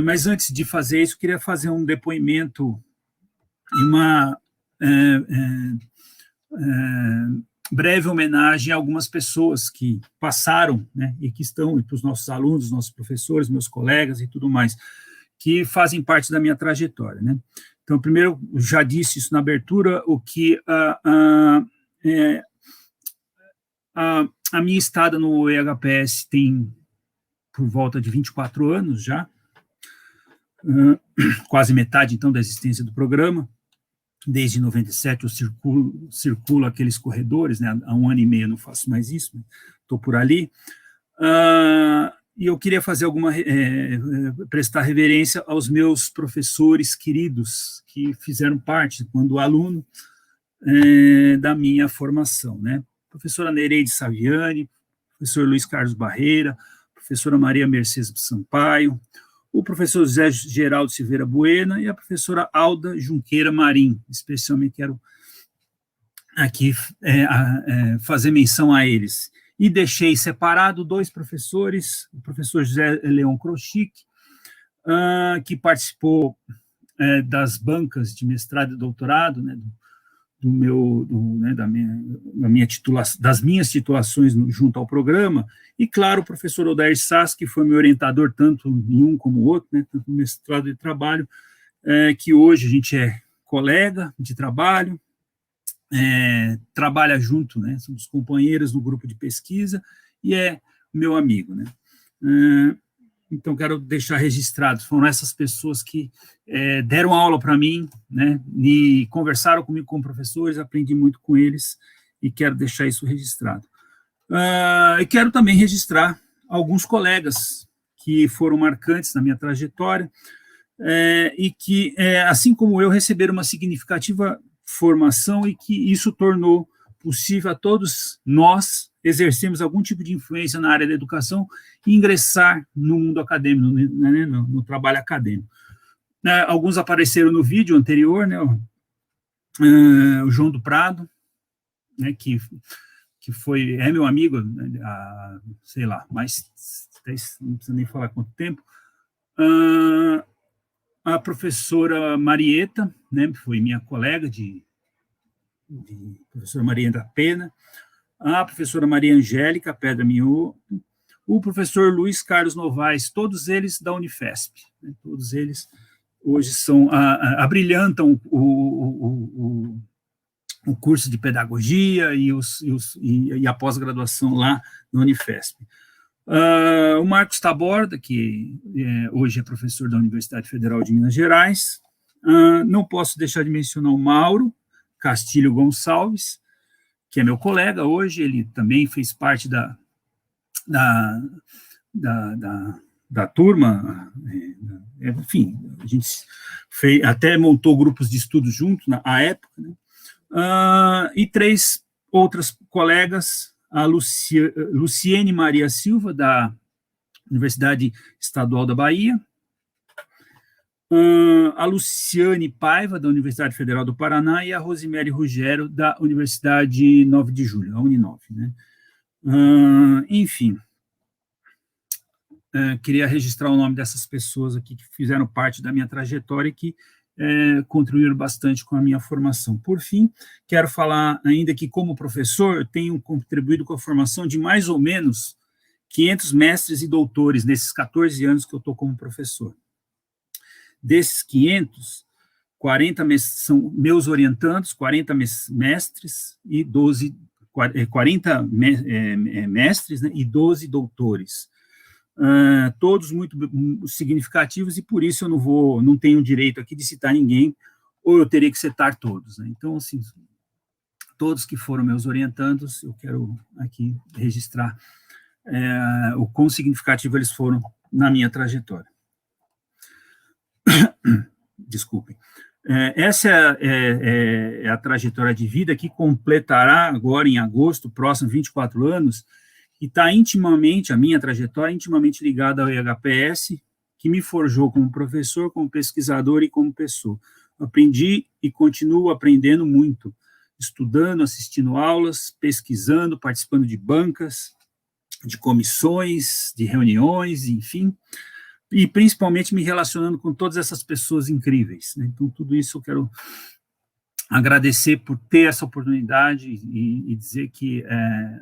Mas antes de fazer isso, eu queria fazer um depoimento e breve homenagem a algumas pessoas que passaram, né, e que estão, e para os nossos alunos, nossos professores, meus colegas e tudo mais, que fazem parte da minha trajetória, né. Então, primeiro, já disse isso na abertura, o que a minha estada no EHPS tem por volta de 24 anos já, quase metade, então, da existência do programa. Desde 97 eu circulo aqueles corredores, né? Há 1 ano e meio eu não faço mais isso, estou por ali. E eu queria fazer prestar reverência aos meus professores queridos que fizeram parte, quando aluno, da minha formação, né? Professora Nereide Saviani, professor Luiz Carlos Barreira, professora Maria Mercedes Sampaio, o professor José Geraldo Silveira Buena e a professora Alda Junqueira Marim. Especialmente quero aqui fazer menção a eles. E deixei separado 2 professores, o professor José Leon Krochik, que participou das bancas de mestrado e doutorado, né, das minhas titulações junto ao programa, e, claro, o professor Odair Sass, que foi meu orientador tanto em um como o outro, né, tanto no mestrado e trabalho, que hoje a gente é colega de trabalho, trabalha junto, né, somos companheiros no grupo de pesquisa, e é meu amigo, né. Então, quero deixar registrado, foram essas pessoas que deram aula para mim, né, e conversaram comigo como professores, aprendi muito com eles, e quero deixar isso registrado. E quero também registrar alguns colegas que foram marcantes na minha trajetória, e que, assim como eu, receberam uma significativa formação, e que isso tornou possível a todos nós exercermos algum tipo de influência na área da educação e ingressar no mundo acadêmico, né, no trabalho acadêmico. Alguns apareceram no vídeo anterior, né, o João do Prado, né, que é meu amigo, né, sei lá, mas não precisa nem falar quanto tempo. A professora Marieta, né, foi minha colega de professora Marieta Pena, a professora Maria Angélica Pedra Minhoto, o professor Luiz Carlos Novaes, todos eles da Unifesp, né, todos eles hoje abrilhantam o curso de pedagogia e a pós-graduação lá na Unifesp. O Marcos Taborda, que hoje é professor da Universidade Federal de Minas Gerais. Não posso deixar de mencionar o Mauro Castilho Gonçalves, que é meu colega hoje, ele também fez parte da turma, enfim, a gente até montou grupos de estudo junto à época, né? E 3 outras colegas, a Luciene Maria Silva, da Universidade Estadual da Bahia, a Luciane Paiva, da Universidade Federal do Paraná, e a Rosemary Ruggiero, da Universidade 9 de Julho, a Uninove, né? Enfim, queria registrar o nome dessas pessoas aqui que fizeram parte da minha trajetória e que contribuíram bastante com a minha formação. Por fim, quero falar ainda que, como professor, eu tenho contribuído com a formação de mais ou menos 500 mestres e doutores nesses 14 anos que eu estou como professor. Desses 500, 40 são meus orientandos, 40 mestres e 40 mestres, né, e 12 doutores. Todos muito significativos, e por isso eu não tenho direito aqui de citar ninguém, ou eu teria que citar todos, né? Então, assim, todos que foram meus orientandos, eu quero aqui registrar o quão significativo eles foram na minha trajetória. Desculpem. Essa é a trajetória de vida que completará agora, em agosto, próximo, 24 anos, e está intimamente, a minha trajetória, intimamente ligada ao EHPS, que me forjou como professor, como pesquisador e como pessoa. Aprendi e continuo aprendendo muito, estudando, assistindo aulas, pesquisando, participando de bancas, de comissões, de reuniões, enfim, e principalmente me relacionando com todas essas pessoas incríveis, né? Então, tudo isso eu quero agradecer por ter essa oportunidade e dizer que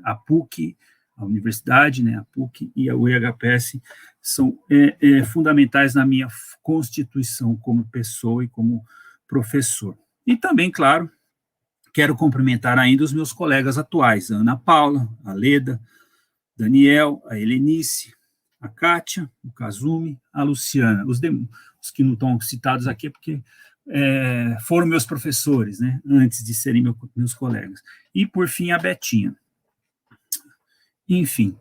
a PUC, a universidade, né, a PUC e o IHPS são fundamentais na minha constituição como pessoa e como professor. E também, claro, quero cumprimentar ainda os meus colegas atuais, a Ana Paula, a Leda, Daniel, a Helenice, a Kátia, o Kazumi, a Luciana. Os que não estão citados aqui é porque foram meus professores, né, antes de serem meus colegas. E, por fim, a Betinha. Enfim,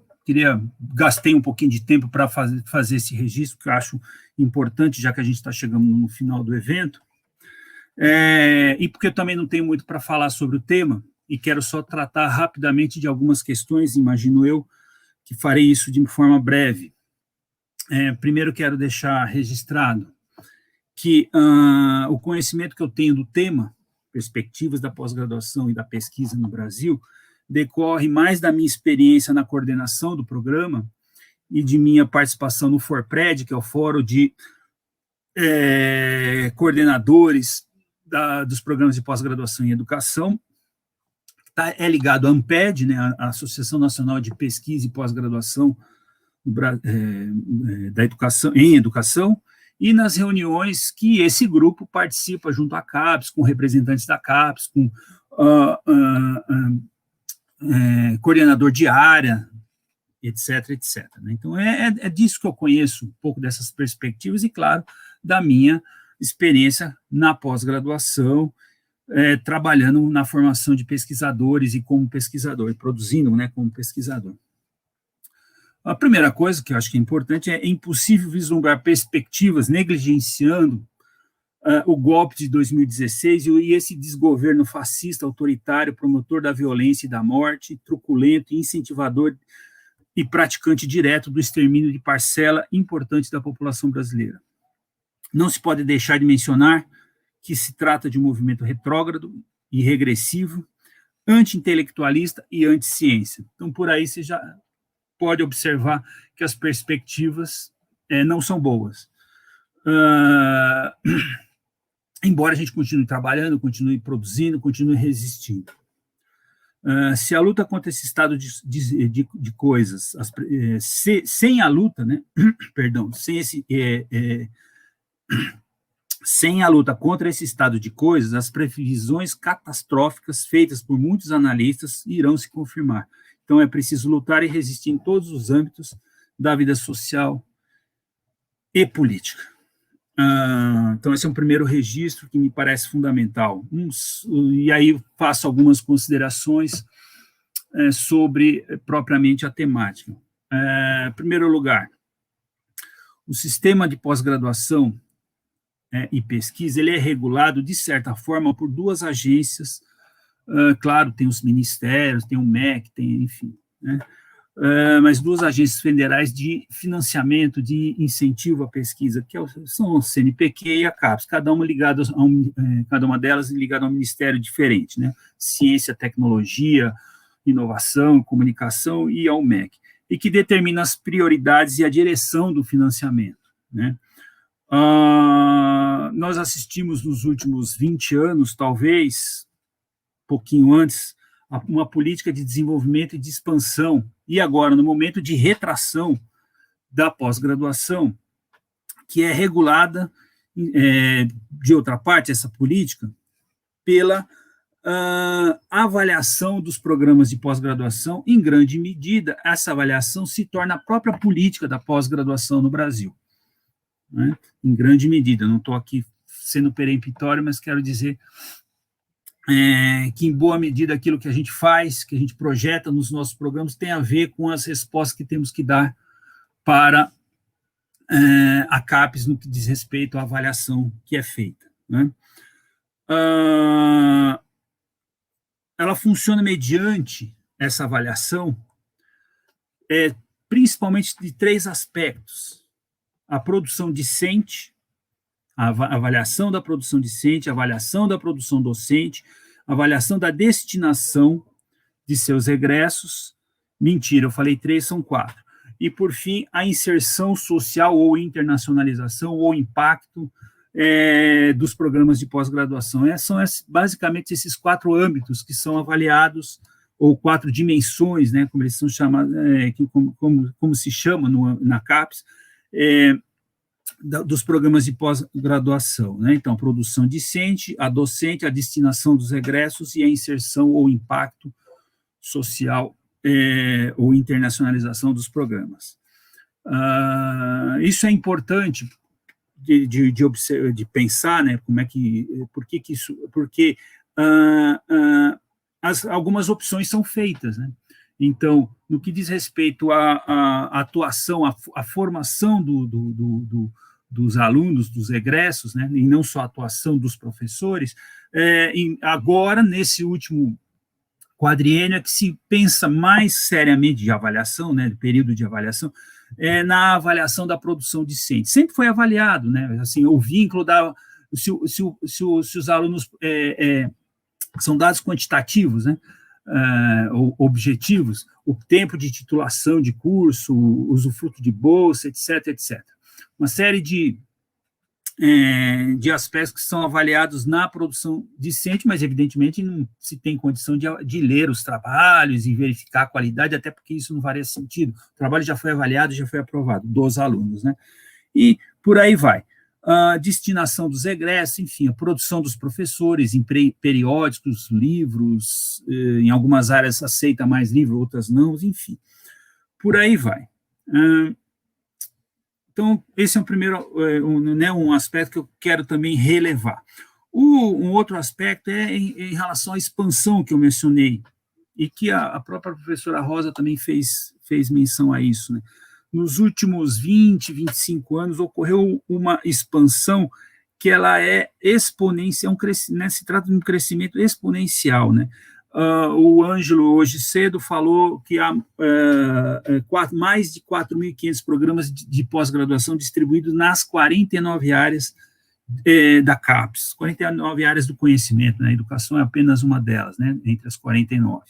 gastei um pouquinho de tempo para fazer esse registro, que eu acho importante, já que a gente está chegando no final do evento, e porque eu também não tenho muito para falar sobre o tema, e quero só tratar rapidamente de algumas questões, imagino eu, que farei isso de forma breve. Primeiro, quero deixar registrado que o conhecimento que eu tenho do tema, perspectivas da pós-graduação e da pesquisa no Brasil, decorre mais da minha experiência na coordenação do programa e de minha participação no FORPRED, que é o Fórum de Coordenadores dos Programas de Pós-Graduação em Educação, é ligado à ANPED, né, a Associação Nacional de Pesquisa e Pós-Graduação da Educação, em Educação, e nas reuniões que esse grupo participa junto à CAPES, com representantes da CAPES, com coordenador de área, etc, etc. Né? Então, é disso que eu conheço, um pouco dessas perspectivas e, claro, da minha experiência na pós-graduação, trabalhando na formação de pesquisadores e como pesquisador, produzindo, né, como pesquisador. A primeira coisa que eu acho que é importante é impossível vislumbrar perspectivas negligenciando o golpe de 2016 e esse desgoverno fascista, autoritário, promotor da violência e da morte, truculento, incentivador e praticante direto do extermínio de parcela importante da população brasileira. Não se pode deixar de mencionar que se trata de um movimento retrógrado e regressivo, anti-intelectualista e anti-ciência. Então, por aí você já pode observar que as perspectivas não são boas. Embora a gente continue trabalhando, continue produzindo, continue resistindo. Se a luta contra esse estado de coisas, sem a luta, né, perdão, sem a luta contra esse estado de coisas, as previsões catastróficas feitas por muitos analistas irão se confirmar. Então, é preciso lutar e resistir em todos os âmbitos da vida social e política. Então, esse é um primeiro registro que me parece fundamental. E aí faço algumas considerações sobre, propriamente, a temática. Em primeiro lugar, o sistema de pós-graduação e pesquisa, ele é regulado, de certa forma, por duas agências. Claro, tem os ministérios, tem o MEC, enfim, né? Mas duas agências federais de financiamento, de incentivo à pesquisa, que são o CNPq e a CAPES, cada uma delas ligada a um ministério diferente, né? Ciência, tecnologia, inovação, comunicação e ao MEC, e que determina as prioridades e a direção do financiamento, né? Nós assistimos nos últimos 20 anos, talvez, pouquinho antes, uma política de desenvolvimento e de expansão, e agora, no momento de retração da pós-graduação, que é regulada, de outra parte, essa política, pela avaliação dos programas de pós-graduação. Em grande medida, essa avaliação se torna a própria política da pós-graduação no Brasil, né? Em grande medida, não estou aqui sendo peremptório, mas quero dizer que, em boa medida, aquilo que a gente faz, que a gente projeta nos nossos programas, tem a ver com as respostas que temos que dar para a CAPES no que diz respeito à avaliação que é feita, né? Ela funciona mediante essa avaliação, principalmente de três aspectos: a produção discente, a avaliação da produção discente, a avaliação da produção docente, a avaliação da destinação de seus egressos. Mentira, eu falei 3, são 4. E, por fim, a inserção social ou internacionalização ou impacto dos programas de pós-graduação. São basicamente esses 4 âmbitos que são avaliados, ou 4 dimensões, né, como eles são chamados, como se chama na CAPES, dos programas de pós-graduação, né? Então, a produção discente, a docente, a destinação dos egressos e a inserção ou impacto social ou internacionalização dos programas. Isso é importante de pensar, né? Porque algumas opções são feitas, né? Então, no que diz respeito à atuação, à formação dos alunos, dos egressos, né, e não só a atuação dos professores, agora, nesse último quadriênio, é que se pensa mais seriamente de avaliação, né, de período de avaliação, na avaliação da produção discente. Sempre foi avaliado, né, assim, o vínculo se os alunos são dados quantitativos, né, objetivos, o tempo de titulação de curso, usufruto de bolsa, etc., etc. Uma série de aspectos que são avaliados na produção discente, mas, evidentemente, não se tem condição de ler os trabalhos e verificar a qualidade, até porque isso não faria sentido. O trabalho já foi avaliado, já foi aprovado, dos alunos, né? E por aí vai. A destinação dos egressos, enfim, a produção dos professores em periódicos, livros, em algumas áreas aceita mais livro, outras não, enfim, por aí vai. Então, esse é o primeiro, um aspecto que eu quero também relevar. Um outro aspecto é em relação à expansão que eu mencionei, e que a própria professora Rosa também fez menção a isso, né? Nos últimos 20, 25 anos, ocorreu uma expansão que ela é exponencial, né, se trata de um crescimento exponencial, né? O Ângelo, hoje cedo, falou que há mais de 4.500 programas de pós-graduação distribuídos nas 49 áreas da CAPES, 49 áreas do conhecimento, né? A educação é apenas uma delas, né, entre as 49.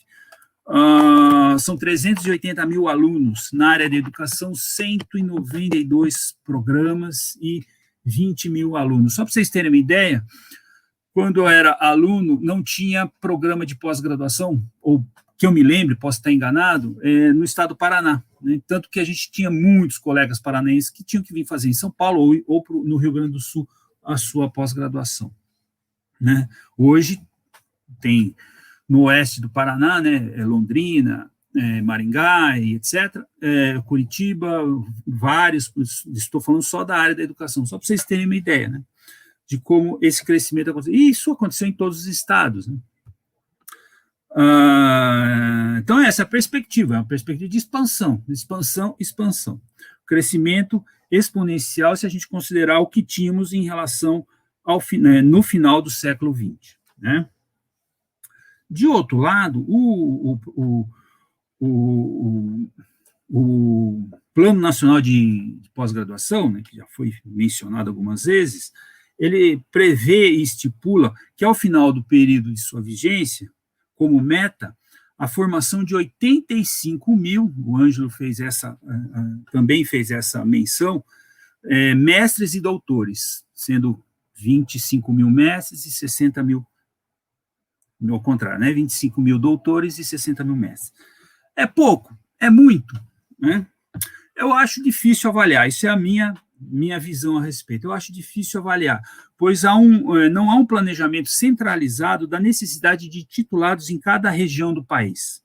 São 380 mil alunos na área de educação, 192 programas e 20 mil alunos. Só para vocês terem uma ideia, quando eu era aluno, não tinha programa de pós-graduação, ou que eu me lembre, posso estar enganado, no estado do Paraná, né? Tanto que a gente tinha muitos colegas paranaenses que tinham que vir fazer em São Paulo ou no Rio Grande do Sul a sua pós-graduação, né? Hoje tem no oeste do Paraná, né, Londrina, Maringá, e etc., Curitiba, vários, estou falando só da área da educação, só para vocês terem uma ideia, né, de como esse crescimento aconteceu. E isso aconteceu em todos os estados, né. Então, essa é a perspectiva, é uma perspectiva de expansão, expansão. Crescimento exponencial se a gente considerar o que tínhamos em relação no final do século XX, né. De outro lado, o Plano Nacional de Pós-Graduação, né, que já foi mencionado algumas vezes, ele prevê e estipula que, ao final do período de sua vigência, como meta, a formação de 85 mil, o Ângelo também fez essa menção, mestres e doutores, sendo 25 mil mestres e 60 mil, ao contrário, né, 25 mil doutores e 60 mil mestres. É pouco? É muito, né? Eu acho difícil avaliar, isso é a minha visão a respeito. Eu acho difícil avaliar, pois não há um planejamento centralizado da necessidade de titulados em cada região do país,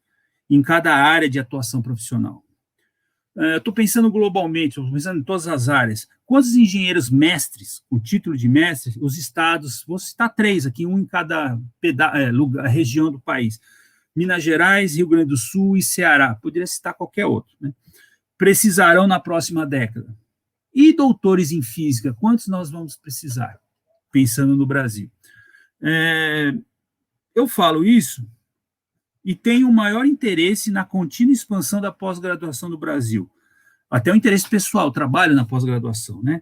em cada área de atuação profissional. Estou pensando globalmente, estou pensando em todas as áreas. Quantos engenheiros mestres, com título de mestre, os estados, vou citar 3 aqui, um em cada região do país, Minas Gerais, Rio Grande do Sul e Ceará, poderia citar qualquer outro, né, precisarão na próxima década. E doutores em física, quantos nós vamos precisar, pensando no Brasil? Eu falo isso e tenho o maior interesse na contínua expansão da pós-graduação no Brasil. Até o interesse pessoal, trabalho na pós-graduação, né?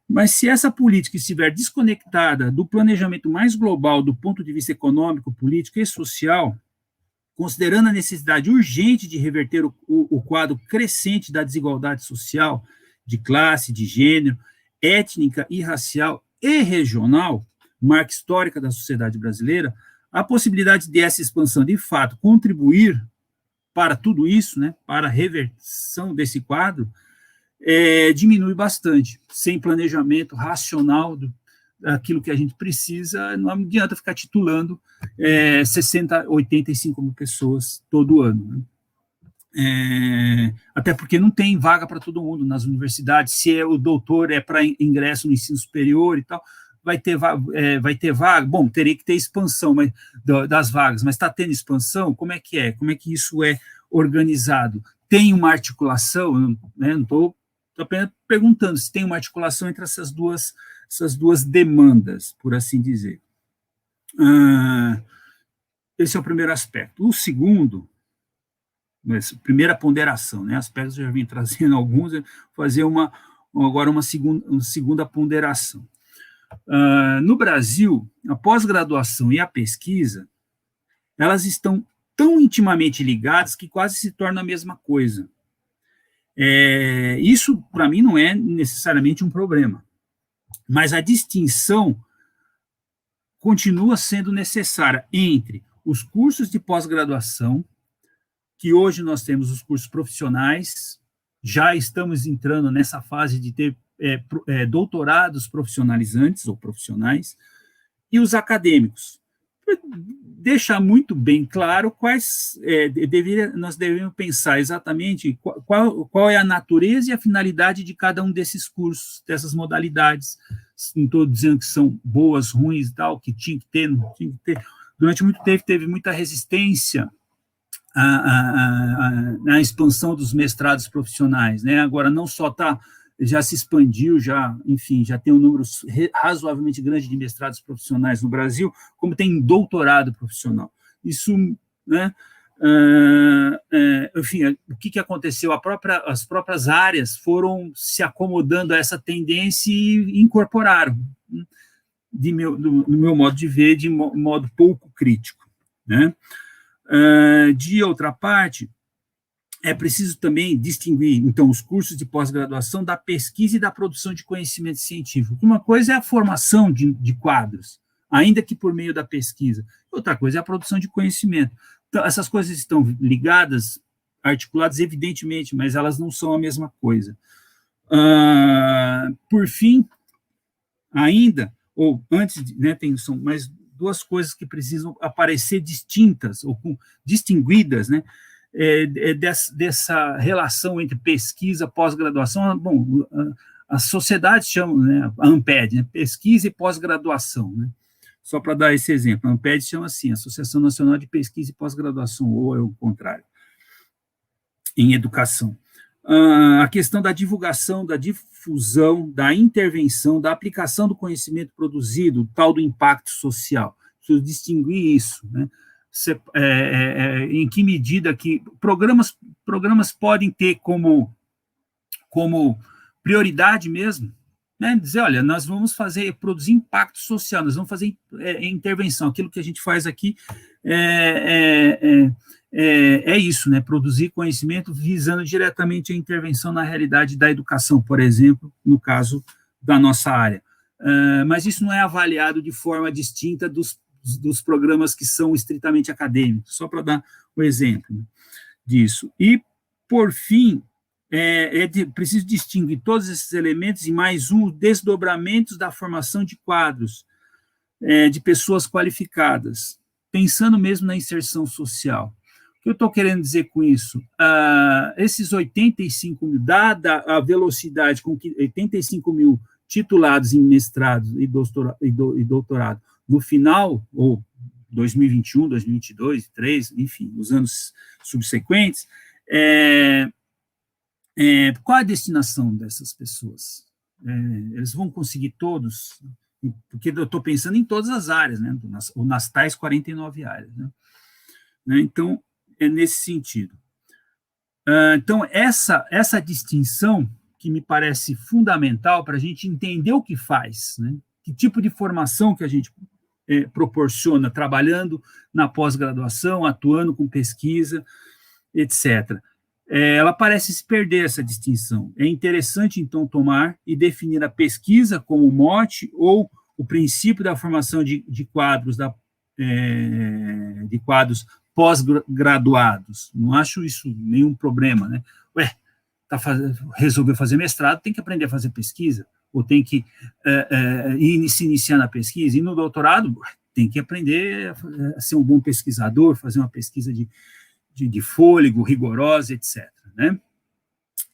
Mas se essa política estiver desconectada do planejamento mais global do ponto de vista econômico, político e social, considerando a necessidade urgente de reverter o quadro crescente da desigualdade social, de classe, de gênero, étnica e racial, e regional, marca histórica da sociedade brasileira, a possibilidade dessa expansão, de fato, contribuir para tudo isso, né, para a reversão desse quadro, diminui bastante. Sem planejamento racional daquilo que a gente precisa, não adianta ficar titulando 60, 85 mil pessoas todo ano, né? Até porque não tem vaga para todo mundo nas universidades. Se o doutor é para ingresso no ensino superior e tal, vai ter vaga. Bom, teria que ter expansão das vagas, mas está tendo expansão? Como é que é? Como é que isso é organizado? Tem uma articulação? Né? Não estou apenas perguntando se tem uma articulação entre essas duas demandas, por assim dizer. Esse é o primeiro aspecto. O segundo, primeira ponderação, né? Aspectos eu já vim trazendo alguns, fazer agora uma segunda ponderação. No Brasil, a pós-graduação e a pesquisa, elas estão tão intimamente ligadas que quase se torna a mesma coisa. Isso, para mim, não é necessariamente um problema, mas a distinção continua sendo necessária entre os cursos de pós-graduação, que hoje nós temos os cursos profissionais, já estamos entrando nessa fase de ter doutorados profissionalizantes ou profissionais, e os acadêmicos. Deixa muito bem claro quais nós devemos pensar exatamente qual é a natureza e a finalidade de cada um desses cursos, dessas modalidades. Não estou dizendo que são boas, ruins e tal, que tinha que ter, não tinha que ter. Durante muito tempo teve muita resistência na expansão dos mestrados profissionais, né? Agora não só já se expandiu, enfim, já tem um número razoavelmente grande de mestrados profissionais no Brasil, como tem doutorado profissional. Isso, né? Enfim, o que aconteceu? As próprias áreas foram se acomodando a essa tendência e incorporaram, né? Do meu modo de ver, de modo pouco crítico, né? De outra parte, é preciso também distinguir, então, os cursos de pós-graduação da pesquisa e da produção de conhecimento científico. Uma coisa é a formação de quadros, ainda que por meio da pesquisa. Outra coisa é a produção de conhecimento. Então, essas coisas estão ligadas, articuladas, evidentemente, mas elas não são a mesma coisa. Por fim, ainda, ou antes, né, são mais duas coisas que precisam aparecer distintas, ou distinguidas, né, dessa relação entre pesquisa e pós-graduação. Bom, a sociedade chama, né, a ANPED, né, pesquisa e pós-graduação, né? Só para dar esse exemplo, a ANPED chama assim, Associação Nacional de Pesquisa e Pós-Graduação, ou é o contrário, em educação. A questão da divulgação, da difusão, da intervenção, da aplicação do conhecimento produzido, tal do impacto social. Preciso distinguir isso, né? Em que medida que programas podem ter como prioridade mesmo, né, dizer, olha, nós vamos produzir impacto social, nós vamos fazer intervenção, aquilo que a gente faz aqui é isso, né, produzir conhecimento visando diretamente a intervenção na realidade da educação, por exemplo, no caso da nossa área. Mas isso não é avaliado de forma distinta dos programas que são estritamente acadêmicos, só para dar um exemplo, né, disso. E, por fim, preciso distinguir todos esses elementos e mais desdobramentos da formação de quadros, de pessoas qualificadas, pensando mesmo na inserção social. O que eu estou querendo dizer com isso? Esses 85 mil, dada a velocidade com que 85 mil titulados em mestrado e doutorado, no final, ou 2021, 2022, 2023, enfim, nos anos subsequentes, qual a destinação dessas pessoas? Eles vão conseguir todos? Porque eu estou pensando em todas as áreas, né, ou nas tais 49 áreas. Né? Então, é nesse sentido. Então, essa distinção que me parece fundamental para a gente entender o que faz, né? Que tipo de formação que a gente proporciona, trabalhando na pós-graduação, atuando com pesquisa, etc. ela parece se perder essa distinção. É interessante, então, tomar e definir a pesquisa como mote ou o princípio da formação de quadros, de quadros pós-graduados. Não acho isso nenhum problema, né? Resolveu fazer mestrado, tem que aprender a fazer pesquisa, ou tem que se iniciar na pesquisa, e no doutorado tem que aprender a ser um bom pesquisador, fazer uma pesquisa de fôlego, rigorosa, etc. Né?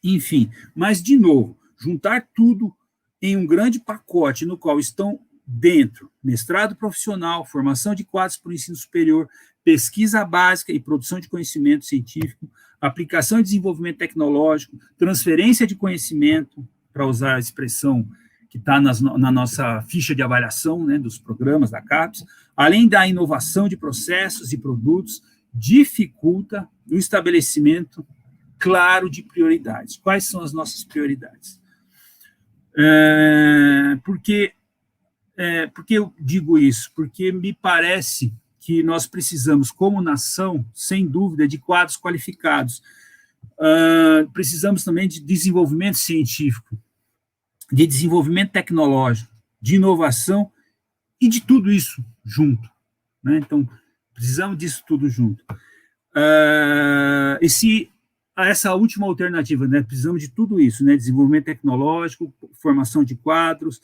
Enfim, mas, de novo, juntar tudo em um grande pacote no qual estão dentro mestrado profissional, formação de quadros para o ensino superior, pesquisa básica e produção de conhecimento científico, aplicação e desenvolvimento tecnológico, transferência de conhecimento, para usar a expressão que está na nossa ficha de avaliação, né, dos programas da CAPES, além da inovação de processos e produtos, dificulta o estabelecimento claro de prioridades. Quais são as nossas prioridades? Por que eu digo isso? Porque me parece que nós precisamos, como nação, sem dúvida, de quadros qualificados. Precisamos também de desenvolvimento científico, de desenvolvimento tecnológico, de inovação e de tudo isso junto. Né? Então, precisamos disso tudo junto. E se essa última alternativa, né, precisamos de tudo isso, né, desenvolvimento tecnológico, formação de quadros,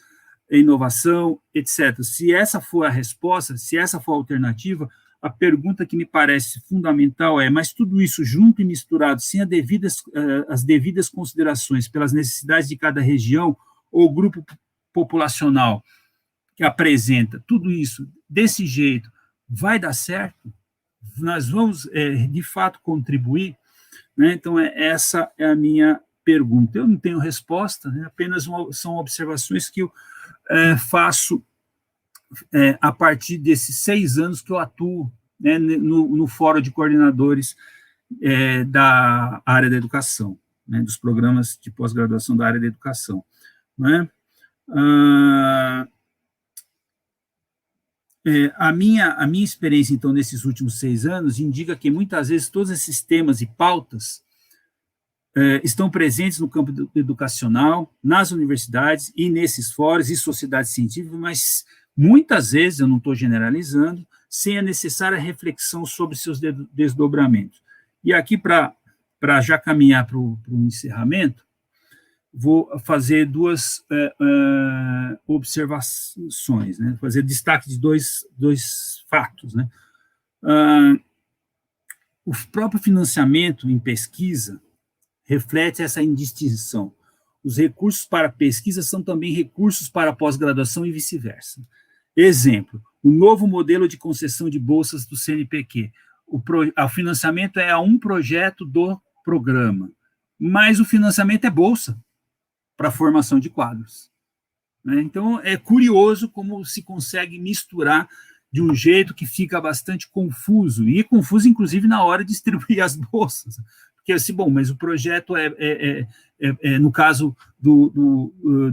inovação, etc. Se essa for a resposta, se essa for a alternativa, a pergunta que me parece fundamental é, mas tudo isso junto e misturado, sem as devidas considerações pelas necessidades de cada região ou grupo populacional que apresenta tudo isso desse jeito, vai dar certo? Nós vamos, de fato, contribuir? Né? Então, essa é a minha pergunta. Eu não tenho resposta, né? Apenas são observações que eu faço a partir desses 6 anos que eu atuo, né, no Fórum de Coordenadores da área da educação, né, dos programas de pós-graduação da área da educação. Né? A minha experiência, então, nesses últimos 6 anos, indica que, muitas vezes, todos esses temas e pautas estão presentes no campo educacional, nas universidades e nesses fóruns e sociedades científicas, mas, muitas vezes, eu não estou generalizando, sem a necessária reflexão sobre seus desdobramentos. E aqui, para já caminhar para o encerramento, vou fazer 2 observações, né? Fazer destaque de dois fatos. Né? O próprio financiamento em pesquisa reflete essa indistinção. Os recursos para pesquisa são também recursos para pós-graduação e vice-versa. Exemplo, o novo modelo de concessão de bolsas do CNPq. O financiamento é a um projeto do programa, mas o financiamento é bolsa para a formação de quadros. Né? Então, é curioso como se consegue misturar de um jeito que fica bastante confuso, e confuso, inclusive, na hora de distribuir as bolsas. Porque, assim, bom, mas o projeto no caso do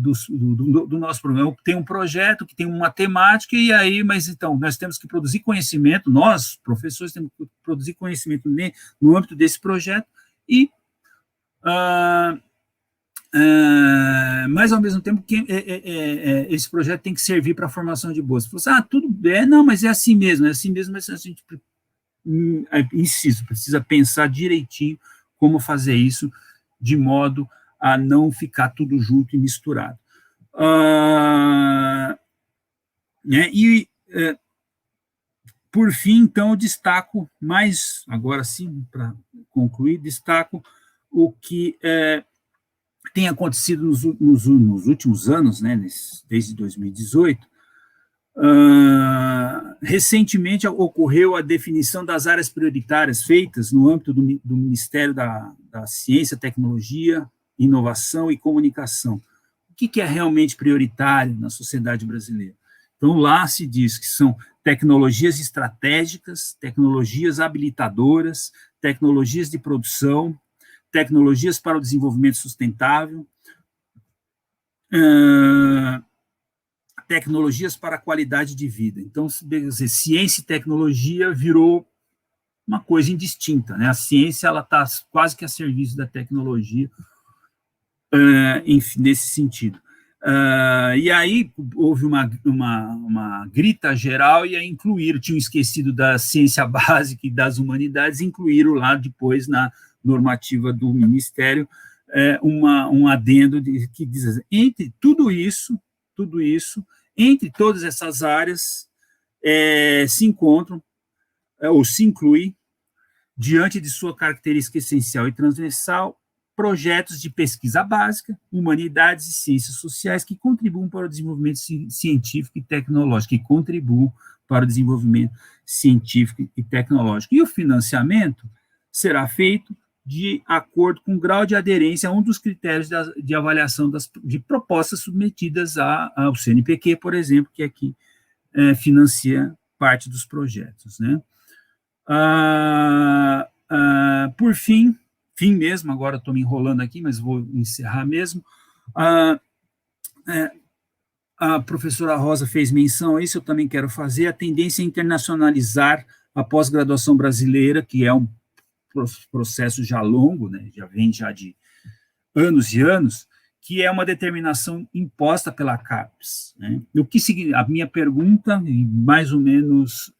nosso programa, tem um projeto que tem uma temática, e aí, mas então, nós temos que produzir conhecimento, nós, professores, temos que produzir conhecimento no âmbito desse projeto, e mas, ao mesmo tempo, esse projeto tem que servir para a formação de bolsa. Você fala, tudo bem, não, mas é assim mesmo, mas a gente, insisto, precisa pensar direitinho como fazer isso, de modo a não ficar tudo junto e misturado. Por fim, então, eu destaco mais, agora sim, para concluir, destaco o que tem acontecido nos últimos anos, né, desde 2018. Recentemente ocorreu a definição das áreas prioritárias feitas no âmbito do Ministério da Ciência, Tecnologia, Inovação e Comunicação. O que é realmente prioritário na sociedade brasileira? Então, lá se diz que são tecnologias estratégicas, tecnologias habilitadoras, tecnologias de produção, tecnologias para o desenvolvimento sustentável, tecnologias para a qualidade de vida. Então, ciência e tecnologia virou uma coisa indistinta, né? A ciência ela está quase que a serviço da tecnologia, enfim, nesse sentido. E aí houve uma grita geral e aí tinham esquecido da ciência básica e das humanidades, incluíram lá depois na normativa do Ministério um adendo que diz assim, entre tudo isso, entre todas essas áreas se encontram ou se inclui, diante de sua característica essencial e transversal, projetos de pesquisa básica, humanidades e ciências sociais que contribuam para o desenvolvimento científico e tecnológico, E o financiamento será feito de acordo com o grau de aderência a um dos critérios de avaliação de propostas submetidas ao CNPq, por exemplo, que aqui financia parte dos projetos, né? Por fim mesmo, agora estou me enrolando aqui, mas vou encerrar mesmo. A professora Rosa fez menção a isso, eu também quero fazer, a tendência a internacionalizar a pós-graduação brasileira, que é um processo já longo, né, já vem já de anos e anos, que é uma determinação imposta pela CAPES. Né? A minha pergunta, e mais ou menos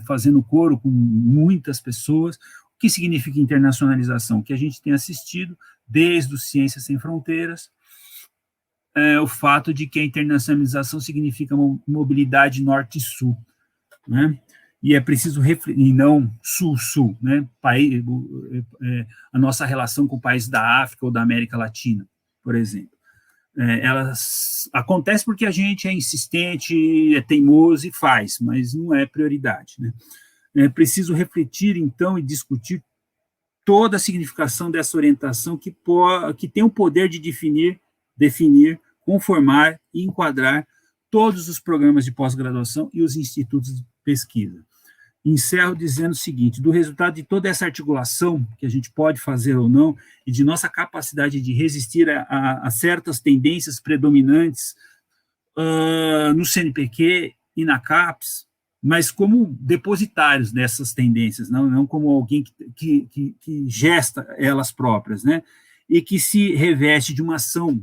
fazendo coro com muitas pessoas, o que significa internacionalização? Que a gente tem assistido, desde o Ciências Sem Fronteiras, o fato de que a internacionalização significa mobilidade norte e sul, né? E é preciso refletir, e não sul-sul, né? A nossa relação com o país da África ou da América Latina, por exemplo. Elas acontece porque a gente é insistente, é teimoso e faz, mas não é prioridade, né? É preciso refletir, então, e discutir toda a significação dessa orientação que tem o poder de definir, conformar e enquadrar todos os programas de pós-graduação e os institutos de pesquisa. Encerro dizendo o seguinte, do resultado de toda essa articulação, que a gente pode fazer ou não, e de nossa capacidade de resistir a certas tendências predominantes no CNPq e na CAPES, mas como depositários dessas tendências, não como alguém que gesta elas próprias, né? E que se reveste de uma ação,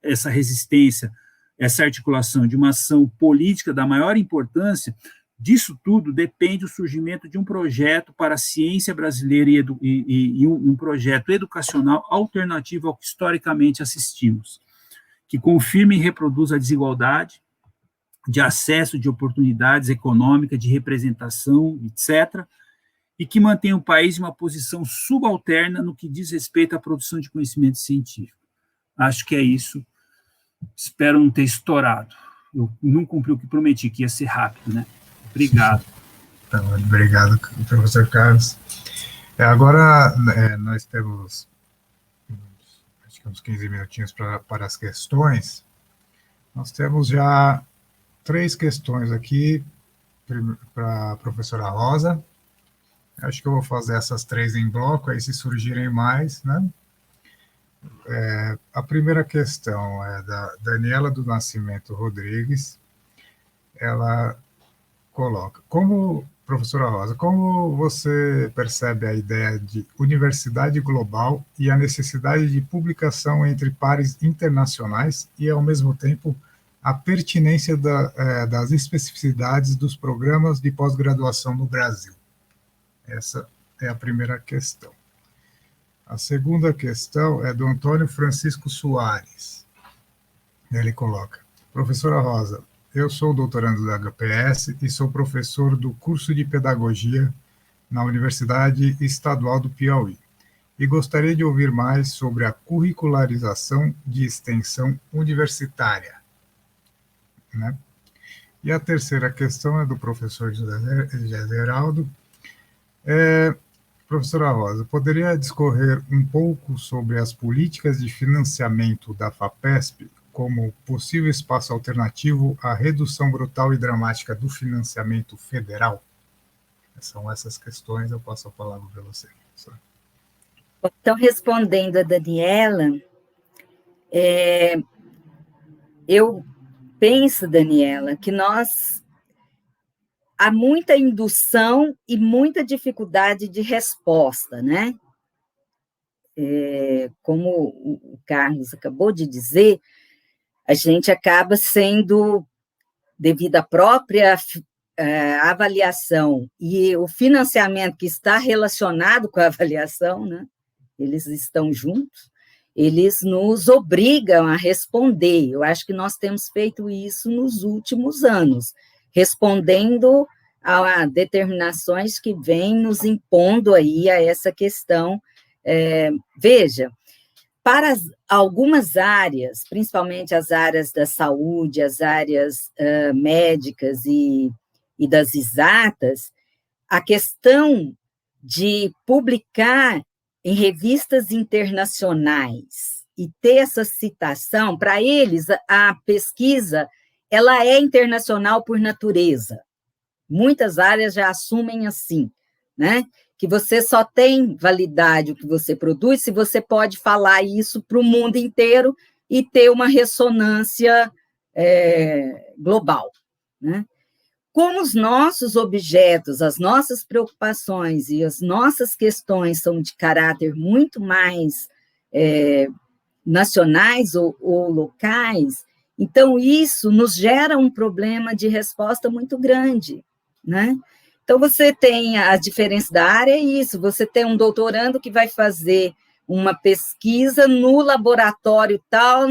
essa resistência, essa articulação de uma ação política da maior importância. Disso tudo depende o surgimento de um projeto para a ciência brasileira e um projeto educacional alternativo ao que historicamente assistimos, que confirme e reproduza a desigualdade de acesso, de oportunidades econômicas, de representação, etc., e que mantenha o país em uma posição subalterna no que diz respeito à produção de conhecimento científico. Acho que é isso. Espero não ter estourado. Eu não cumpri o que prometi, que ia ser rápido, né? Obrigado. Então, obrigado, professor Carlos. Agora, nós temos acho que uns 15 minutinhos para as questões. Nós temos já 3 questões aqui para a professora Rosa. Acho que eu vou fazer essas 3 em bloco, aí se surgirem mais, né? A primeira questão é da Daniela do Nascimento Rodrigues. Ela coloca, professora Rosa, como você percebe a ideia de universidade global e a necessidade de publicação entre pares internacionais e, ao mesmo tempo, a pertinência das especificidades dos programas de pós-graduação no Brasil? Essa é a primeira questão. A segunda questão é do Antônio Francisco Soares. Ele coloca, professora Rosa, eu sou doutorando da HPS e sou professor do curso de Pedagogia na Universidade Estadual do Piauí. E gostaria de ouvir mais sobre a curricularização de extensão universitária. Né? E a terceira questão é do professor José Geraldo. Professora Rosa, poderia discorrer um pouco sobre as políticas de financiamento da FAPESP como possível espaço alternativo à redução brutal e dramática do financiamento federal? São essas questões, eu passo a palavra para você. Então, respondendo a Daniela, eu penso, Daniela, que há muita indução e muita dificuldade de resposta, né? Como o Carlos acabou de dizer, a gente acaba sendo, devido à própria avaliação e o financiamento que está relacionado com a avaliação, né? Eles estão juntos, eles nos obrigam a responder. Eu acho que nós temos feito isso nos últimos anos, respondendo a determinações que vêm nos impondo aí a essa questão. Veja, para algumas áreas, principalmente as áreas da saúde, as áreas médicas e das exatas, a questão de publicar em revistas internacionais e ter essa citação, para eles, a pesquisa ela é internacional por natureza. Muitas áreas já assumem assim, né? Que você só tem validade o que você produz se você pode falar isso para o mundo inteiro e ter uma ressonância global, né? Como os nossos objetos, as nossas preocupações e as nossas questões são de caráter muito mais nacionais ou locais, então isso nos gera um problema de resposta muito grande, né? Então, você tem a diferença da área, é isso, você tem um doutorando que vai fazer uma pesquisa no laboratório tal,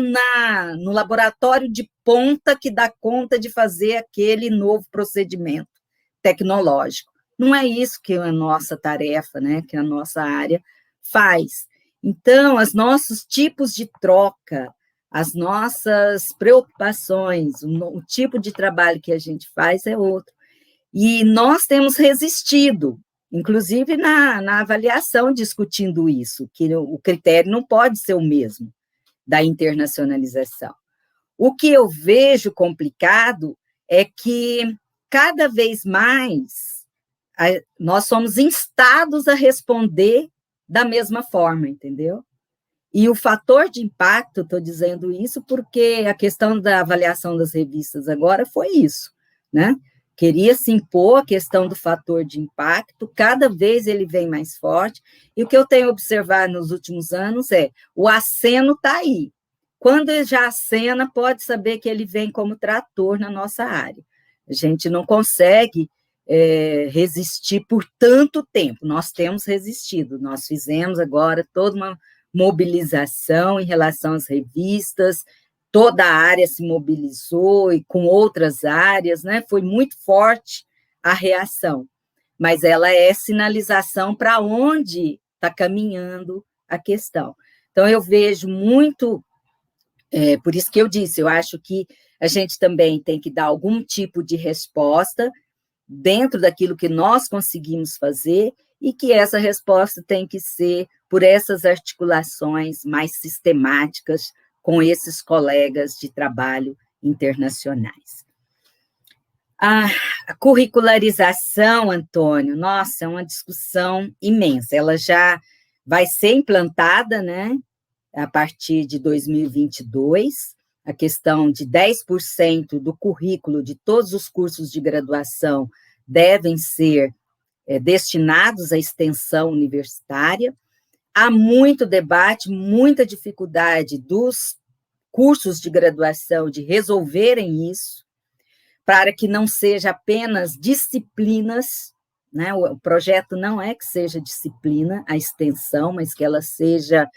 no laboratório de ponta que dá conta de fazer aquele novo procedimento tecnológico. Não é isso que a nossa tarefa, né, que a nossa área faz. Então, os nossos tipos de troca, as nossas preocupações, o tipo de trabalho que a gente faz é outro. E nós temos resistido, inclusive na avaliação, discutindo isso, que o critério não pode ser o mesmo da internacionalização. O que eu vejo complicado é que, cada vez mais, nós somos instados a responder da mesma forma, entendeu? E o fator de impacto, estou dizendo isso porque a questão da avaliação das revistas agora foi isso, né? Queria se impor a questão do fator de impacto, cada vez ele vem mais forte, e o que eu tenho observado nos últimos anos o aceno está aí. Quando ele já acena, pode saber que ele vem como trator na nossa área. A gente não consegue resistir por tanto tempo, nós temos resistido, nós fizemos agora toda uma mobilização em relação às revistas, toda a área se mobilizou e com outras áreas, né? Foi muito forte a reação, mas ela é sinalização para onde está caminhando a questão. Então, eu vejo muito, por isso que eu disse, eu acho que a gente também tem que dar algum tipo de resposta dentro daquilo que nós conseguimos fazer e que essa resposta tem que ser por essas articulações mais sistemáticas com esses colegas de trabalho internacionais. A curricularização, Antônio, nossa, é uma discussão imensa, ela já vai ser implantada, né, a partir de 2022, a questão de 10% do currículo de todos os cursos de graduação devem ser destinados à extensão universitária. Há muito debate, muita dificuldade dos cursos de graduação de resolverem isso, para que não seja apenas disciplinas, né? O projeto não é que seja disciplina, a extensão, mas que ela seja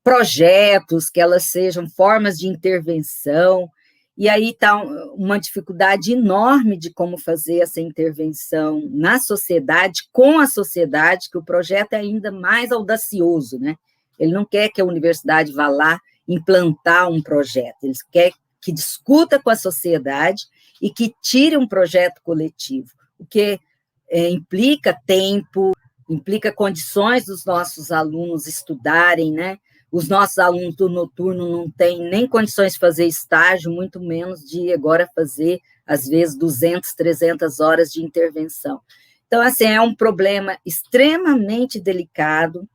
projetos, que elas sejam formas de intervenção, e aí está uma dificuldade enorme de como fazer essa intervenção na sociedade, com a sociedade, que o projeto é ainda mais audacioso, né? Ele não quer que a universidade vá lá implantar um projeto, ele quer que discuta com a sociedade e que tire um projeto coletivo, o que implica tempo, implica condições dos nossos alunos estudarem, né? Os nossos alunos do noturno não têm nem condições de fazer estágio, muito menos de agora fazer, às vezes, 200, 300 horas de intervenção. Então, assim, é um problema extremamente delicado.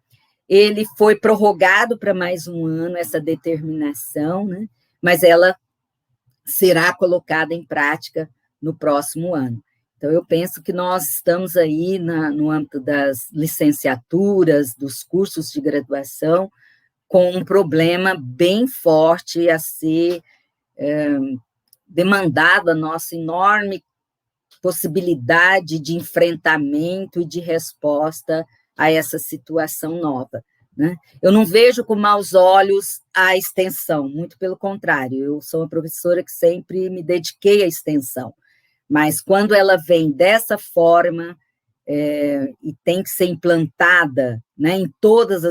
Ele foi prorrogado para mais um ano, essa determinação, né? Mas ela será colocada em prática no próximo ano. Então, eu penso que nós estamos aí no âmbito das licenciaturas, dos cursos de graduação, com um problema bem forte a ser demandado, a nossa enorme possibilidade de enfrentamento e de resposta a essa situação nova, né? Eu não vejo com maus olhos a extensão, muito pelo contrário, eu sou uma professora que sempre me dediquei à extensão, mas quando ela vem dessa forma, e tem que ser implantada, né, em todos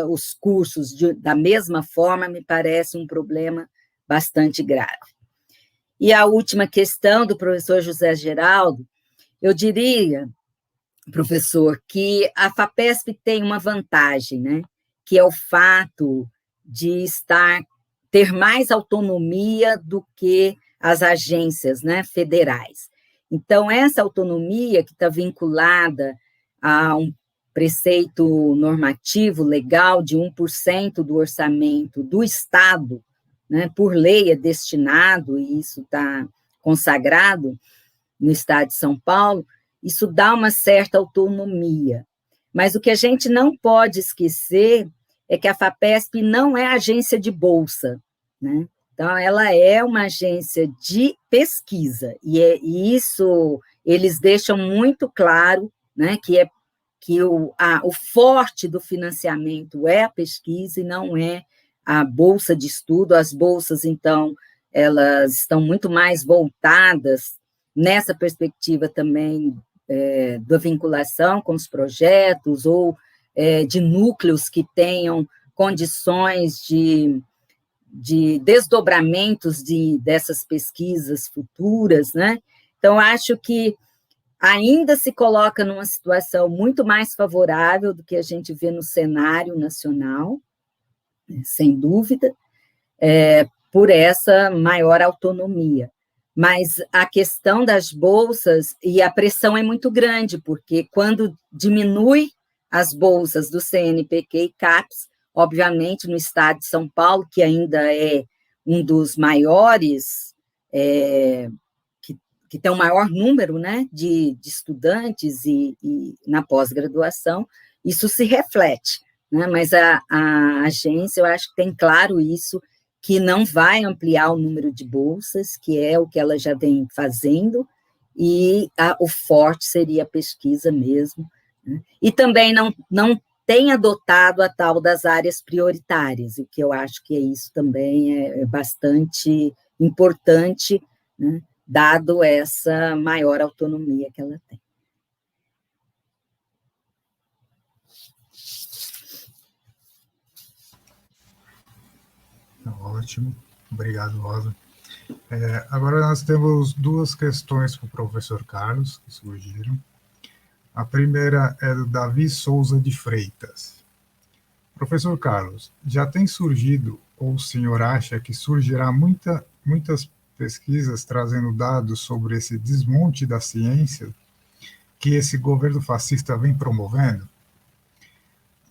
os cursos da mesma forma, me parece um problema bastante grave. E a última questão do professor José Geraldo, eu diria, professor, que a FAPESP tem uma vantagem, né, que é o fato de ter mais autonomia do que as agências, né, federais. Então, essa autonomia que está vinculada a um preceito normativo legal de 1% do orçamento do Estado, né, por lei é destinado, e isso está consagrado no Estado de São Paulo, isso dá uma certa autonomia. Mas o que a gente não pode esquecer é que a FAPESP não é agência de bolsa, né? Então, ela é uma agência de pesquisa, e isso eles deixam muito claro, né, que o forte do financiamento é a pesquisa e não é a bolsa de estudo. As bolsas, então, elas estão muito mais voltadas nessa perspectiva também da vinculação com os projetos ou de núcleos que tenham condições de desdobramentos dessas pesquisas futuras, né? Então, acho que ainda se coloca numa situação muito mais favorável do que a gente vê no cenário nacional, sem dúvida, por essa maior autonomia. Mas a questão das bolsas, e a pressão é muito grande, porque quando diminui as bolsas do CNPq e CAPES, obviamente, no estado de São Paulo, que ainda é um dos maiores, que tem o maior número, né, de estudantes e na pós-graduação, isso se reflete, né, mas a agência, eu acho que tem claro isso, que não vai ampliar o número de bolsas, que é o que ela já vem fazendo, e o forte seria a pesquisa mesmo, né, e também não tem adotado a tal das áreas prioritárias, o que eu acho que isso também é bastante importante, né, dado essa maior autonomia que ela tem. Ótimo, obrigado, Rosa. Agora nós temos duas questões para o professor Carlos, que surgiram. A primeira é do Davi Souza de Freitas. Professor Carlos, já tem surgido, ou o senhor acha que surgirá muitas pesquisas trazendo dados sobre esse desmonte da ciência que esse governo fascista vem promovendo?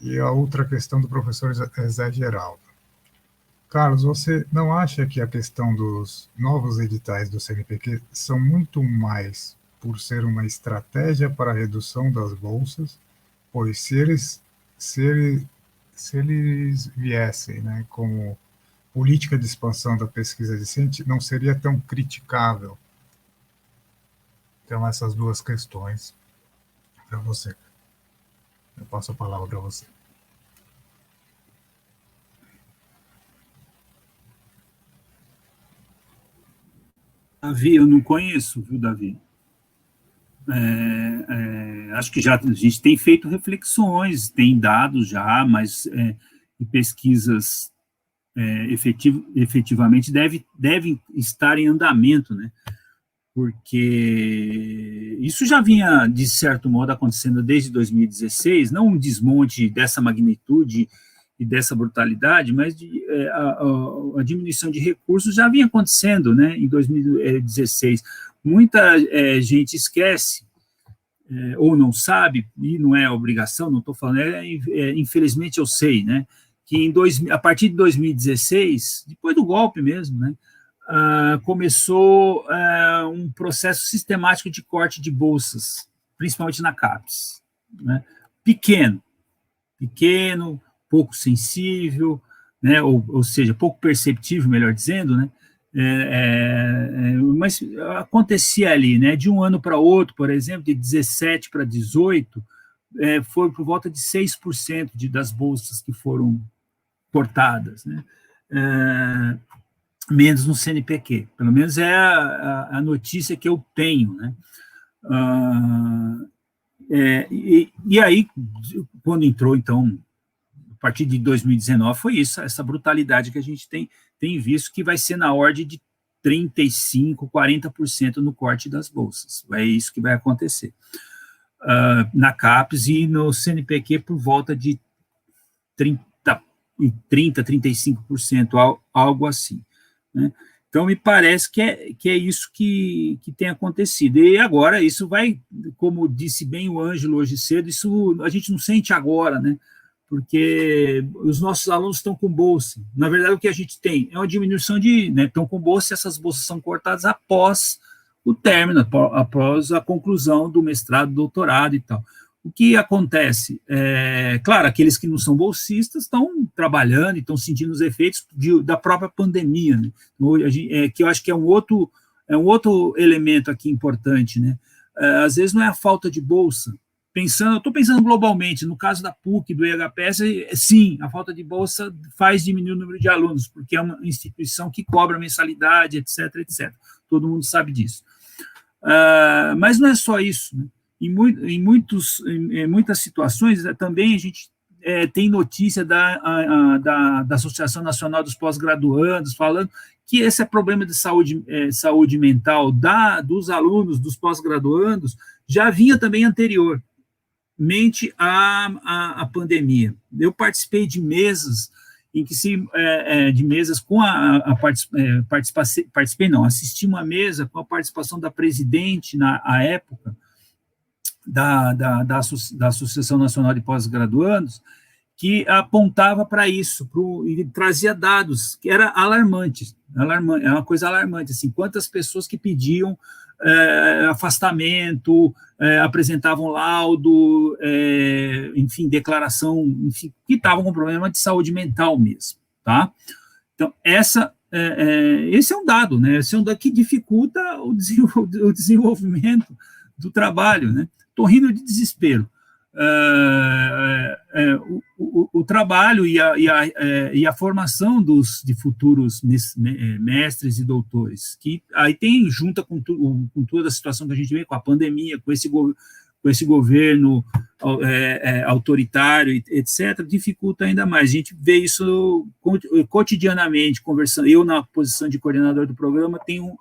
E a outra questão do professor Zé Geraldo. Carlos, você não acha que a questão dos novos editais do CNPq são muito mais por ser uma estratégia para a redução das bolsas, pois se eles viessem, né, como política de expansão da pesquisa decente, não seria tão criticável? Então, essas duas questões para você. Eu passo a palavra para você. Davi, eu não conheço, viu, Davi? Acho que já a gente tem feito reflexões, tem dados já, mas pesquisas efetivamente devem estar em andamento, né? Porque isso já vinha, de certo modo, acontecendo desde 2016, não um desmonte dessa magnitude e dessa brutalidade, mas a diminuição de recursos já vinha acontecendo, né, em 2016. Muita gente esquece, ou não sabe, e não é obrigação, não estou falando, infelizmente eu sei, né, que a partir de 2016, depois do golpe mesmo, né, começou um processo sistemático de corte de bolsas, principalmente na CAPES, né? Pequeno, pouco sensível, né? Ou seja, pouco perceptível, melhor dizendo, né? Mas acontecia ali, né? De um ano para outro, por exemplo, de 17 para 18, foi por volta de 6% das bolsas que foram cortadas, né? Menos no CNPq, pelo menos é a notícia que eu tenho, né? E aí, quando entrou, então, a partir de 2019, foi isso, essa brutalidade que a gente tem visto, que vai ser na ordem de 35%, 40% no corte das bolsas. É isso que vai acontecer. Na CAPES e no CNPq por volta de 35%, algo assim, né? Então, me parece que é isso que tem acontecido. E agora, isso vai, como disse bem o Ângelo hoje cedo, isso a gente não sente agora, né? Porque os nossos alunos estão com bolsa. Na verdade, o que a gente tem é uma diminuição né, estão com bolsa, e essas bolsas são cortadas após o término, após a conclusão do mestrado, doutorado e tal. O que acontece? Claro, aqueles que não são bolsistas estão trabalhando e estão sentindo os efeitos da própria pandemia, né? Que eu acho que é um outro elemento aqui importante, né? Às vezes não é a falta de bolsa. Eu estou pensando globalmente, no caso da PUC, do EHPS, sim, a falta de bolsa faz diminuir o número de alunos, porque é uma instituição que cobra mensalidade, etc, etc. Todo mundo sabe disso. Mas não é só isso, né? Em muitas situações, também a gente tem notícia da Associação Nacional dos Pós-Graduandos falando que esse problema de saúde mental dos alunos, dos pós-graduandos, já vinha também anteriormente à pandemia. Eu participei de mesas em que assisti uma mesa com a participação da presidente à época da Associação Nacional de Pós-Graduandos, que apontava para isso, e trazia dados que era alarmante, é uma coisa alarmante, assim, quantas pessoas que pediam afastamento, apresentavam laudo, enfim, declaração, enfim, que estavam com problema de saúde mental mesmo, tá? Então, esse é um dado, né? Esse é um dado que dificulta o desenvolvimento do trabalho, né? Estou rindo de desespero. O trabalho e a formação de futuros mestres e doutores, que aí tem, junta com toda a situação que a gente vê, com a pandemia, com esse governo autoritário, etc., dificulta ainda mais. A gente vê isso cotidianamente, conversando. Eu, na posição de coordenador do programa, tenho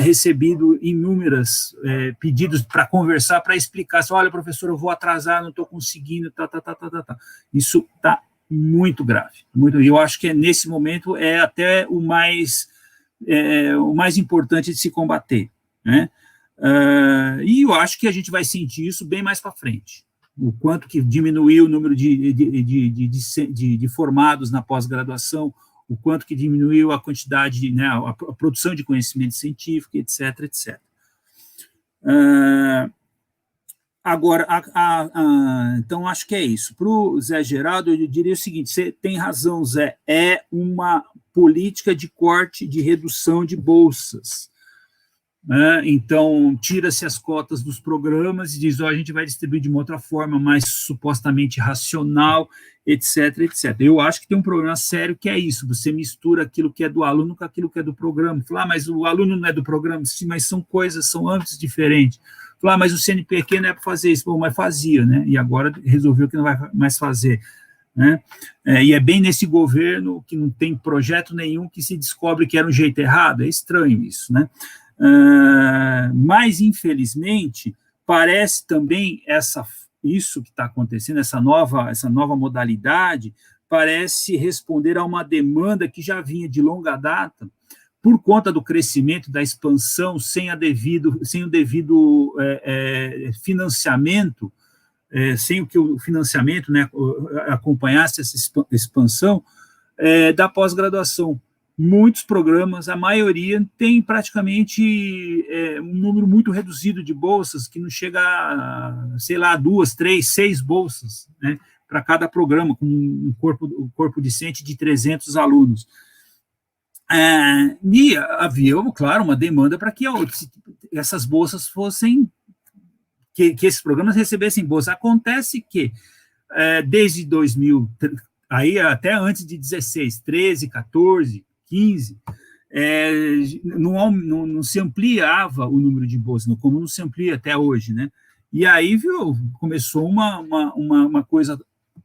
recebido inúmeros pedidos para conversar, para explicar, assim, olha, professor, eu vou atrasar, não estou conseguindo, Isso está muito grave. E eu acho que nesse momento é até o mais importante de se combater, né? E eu acho que a gente vai sentir isso bem mais para frente. O quanto que diminuiu o número de formados na pós-graduação, o quanto que diminuiu a quantidade, né, a produção de conhecimento científico, etc, etc. Agora, então, acho que é isso. Para o Zé Geraldo, eu diria o seguinte, você tem razão, Zé, é uma política de corte, de redução de bolsas. Então, tira-se as cotas dos programas e diz, a gente vai distribuir de uma outra forma, mais supostamente racional, etc, etc. Eu acho que tem um problema sério que é isso, você mistura aquilo que é do aluno com aquilo que é do programa. Fala, mas o aluno não é do programa? Sim, mas são âmbitos diferentes. Fala, mas o CNPq não é para fazer isso. Bom, mas fazia, né? E agora resolveu que não vai mais fazer, né? E é bem nesse governo que não tem projeto nenhum que se descobre que era um jeito errado. É estranho isso, né? Mas, infelizmente, parece também isso que está acontecendo, essa nova modalidade, parece responder a uma demanda que já vinha de longa data, por conta do crescimento, da expansão, sem o devido financiamento, sem que o financiamento, né, acompanhasse essa expansão da pós-graduação. muitos programas, a maioria tem praticamente um número muito reduzido de bolsas, que não chega a, sei lá, 2, 3, 6 bolsas, né, para cada programa, com um corpo discente de 300 alunos. E havia, claro, uma demanda para que essas bolsas fossem, que esses programas recebessem bolsa. Acontece que, desde 2000, aí até antes de 16, 13, 14, 15, não se ampliava o número de bolsas, como não se amplia até hoje, né? E aí, começou uma coisa,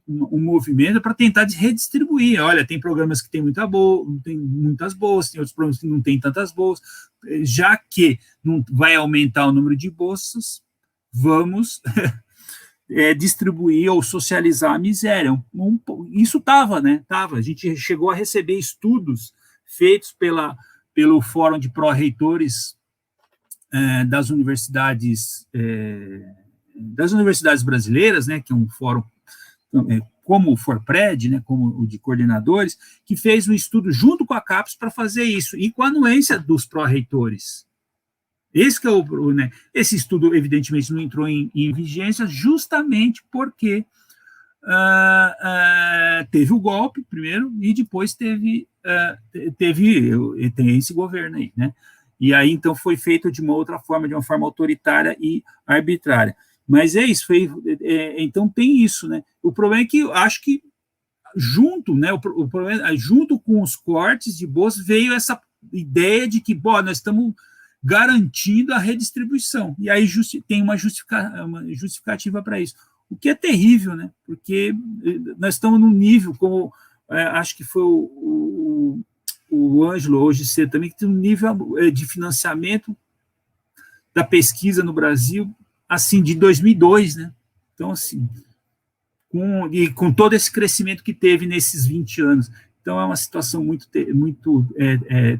um movimento para tentar redistribuir. Olha, tem programas que tem muitas bolsas, tem outros programas que não tem tantas bolsas. Já que não vai aumentar o número de bolsas, vamos distribuir ou socializar a miséria. Isso estava, né? A gente chegou a receber estudos feitos pelo Fórum de Pró-Reitores das universidades brasileiras, né? Que é um fórum como o FORPRED, né, como o de coordenadores, que fez um estudo junto com a CAPES para fazer isso, e com a anuência dos pró-reitores. Esse que é né, esse estudo, evidentemente, não entrou em vigência justamente porque teve o golpe, primeiro, e depois tem esse governo aí, né? E aí, então, foi feito de uma outra forma, de uma forma autoritária e arbitrária. Mas é isso, então tem isso, né? O problema é que eu acho que junto, né, o problema, junto com os cortes de bolsa, veio essa ideia de que, nós estamos garantindo a redistribuição, e aí tem uma justificativa para isso, o que é terrível, né? Porque nós estamos num nível, como acho que foi o Ângelo hoje cedo também, que tem um nível de financiamento da pesquisa no Brasil, assim, de 2002, né? Então, assim, com todo esse crescimento que teve nesses 20 anos. Então, é uma situação muito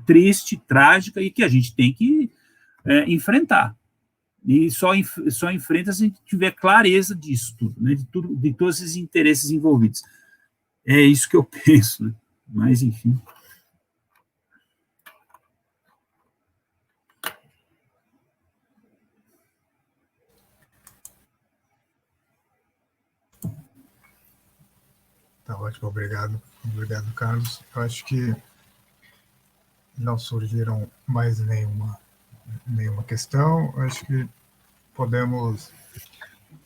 triste, trágica, e que a gente tem que enfrentar. E só enfrenta se a gente tiver clareza disso tudo, né? De todos esses interesses envolvidos. É isso que eu penso, né? Mas, enfim. Tá ótimo, obrigado, Carlos. Eu acho que não surgiram mais nenhuma questão. Eu acho que podemos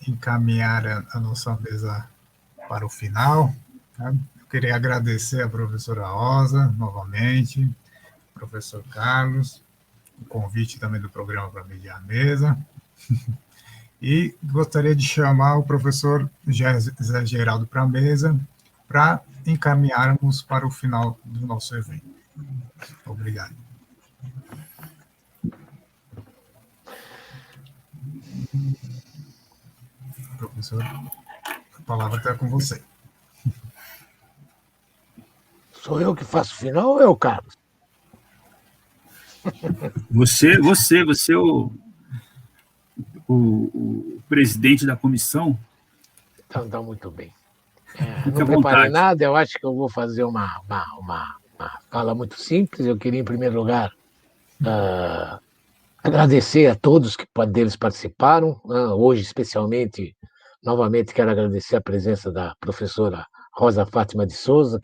encaminhar a nossa mesa para o final. Tá? Eu queria agradecer a professora Rosa, novamente, professor Carlos, o convite também do programa para mediar a mesa. E gostaria de chamar o professor Zé Geraldo para a mesa, para encaminharmos para o final do nosso evento. Obrigado. Professor, a palavra está com você. Sou eu que faço o final ou é o Carlos? Você é o presidente da comissão. Então, tá muito bem. Fique Não preparei nada, eu acho que eu vou fazer uma fala muito simples. Eu queria, em primeiro lugar, agradecer a todos que deles participaram. Hoje, especialmente, novamente, quero agradecer a presença da professora Rosa Fátima de Souza,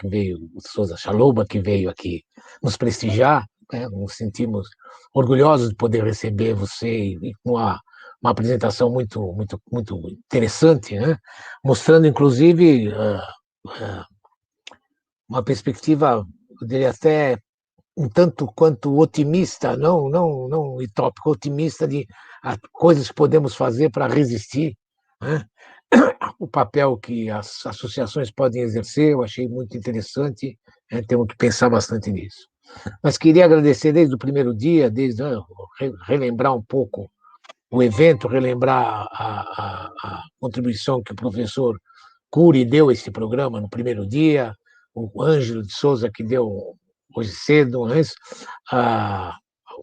Souza Chaloba, que veio aqui nos prestigiar. Nos sentimos orgulhosos de poder receber você e com uma apresentação muito, muito, muito interessante, né? Mostrando, inclusive, uma perspectiva, eu diria até um tanto quanto otimista, não utópico, otimista de coisas que podemos fazer para resistir, né? O papel que as associações podem exercer, eu achei muito interessante, né? Temos que pensar bastante nisso. Mas queria agradecer desde o primeiro dia, relembrar um pouco o evento, relembrar a contribuição que o professor Cury deu a esse programa no primeiro dia, o Ângelo de Souza, que deu hoje cedo,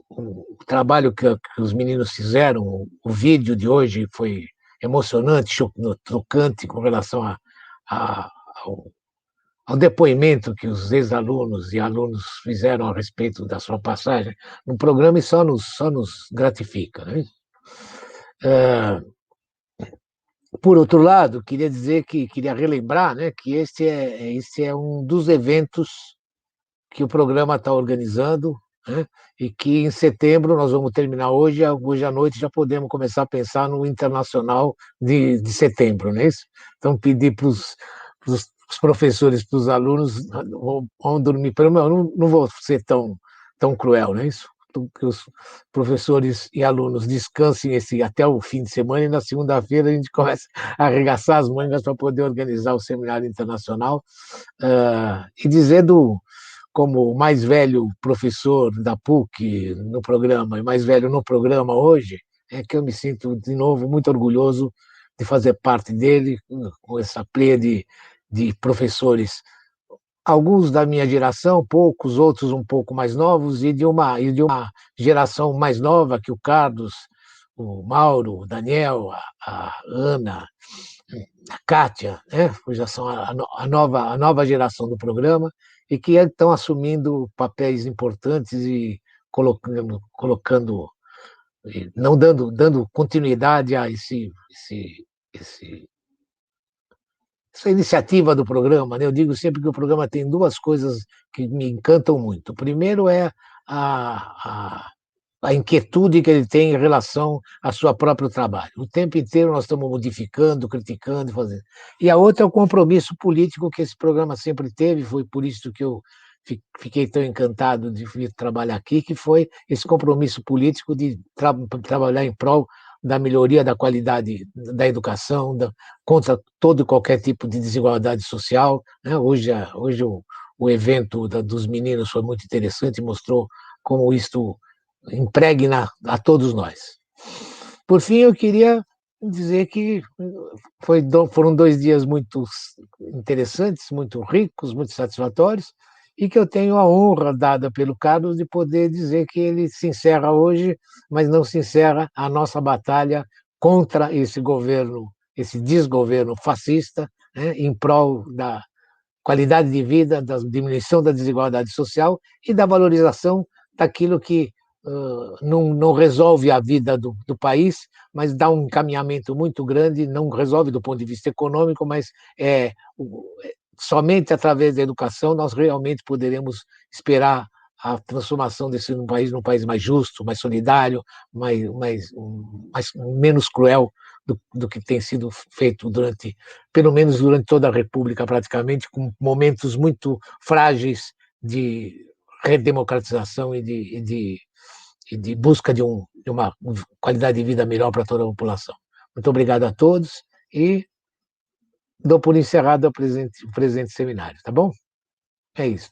o trabalho que os meninos fizeram, o vídeo de hoje foi emocionante, chocante com relação ao depoimento que os ex-alunos e alunos fizeram a respeito da sua passagem no programa, e só nos gratifica, né? Por outro lado, queria relembrar, né, que este é um dos eventos que o programa está organizando, né, e que em setembro nós vamos terminar hoje à noite já podemos começar a pensar no internacional de setembro, não é isso? Então, pedir para os professores, para os alunos, vão dormir, pelo menos, não vou ser tão cruel, não é isso? Que os professores e alunos descansem até o fim de semana, e na segunda-feira a gente começa a arregaçar as mangas para poder organizar o seminário internacional, e dizendo, como o mais velho professor da PUC no programa, e mais velho no programa hoje, é que eu me sinto, de novo, muito orgulhoso de fazer parte dele, com essa pleia de professores, alguns da minha geração, poucos, outros um pouco mais novos, e de uma geração mais nova, que o Carlos, o Mauro, o Daniel, a Ana, a Kátia, né, já são a nova geração do programa, e que estão assumindo papéis importantes e colocando não dando continuidade a essa iniciativa do programa, né? Eu digo sempre que o programa tem duas coisas que me encantam muito. O primeiro é a inquietude que ele tem em relação ao seu próprio trabalho. O tempo inteiro nós estamos modificando, criticando, fazendo. E a outra é o compromisso político que esse programa sempre teve, foi por isso que eu fiquei tão encantado de vir trabalhar aqui, que foi esse compromisso político de trabalhar em prol da melhoria da qualidade da educação, contra todo e qualquer tipo de desigualdade social, né? Hoje o evento dos meninos foi muito interessante, mostrou como isto impregna a todos nós. Por fim, eu queria dizer que foram 2 dias muito interessantes, muito ricos, muito satisfatórios, e que eu tenho a honra dada pelo Carlos de poder dizer que ele se encerra hoje, mas não se encerra a nossa batalha contra esse governo, esse desgoverno fascista, né, em prol da qualidade de vida, da diminuição da desigualdade social e da valorização daquilo que não resolve a vida do país, mas dá um encaminhamento muito grande, não resolve do ponto de vista econômico, mas somente através da educação nós realmente poderemos esperar a transformação desse num país mais justo, mais solidário, menos cruel do que tem sido feito pelo menos durante toda a República praticamente, com momentos muito frágeis de redemocratização e de busca de uma qualidade de vida melhor para toda a população. Muito obrigado a todos e dou por encerrado o presente seminário, tá bom? É isso.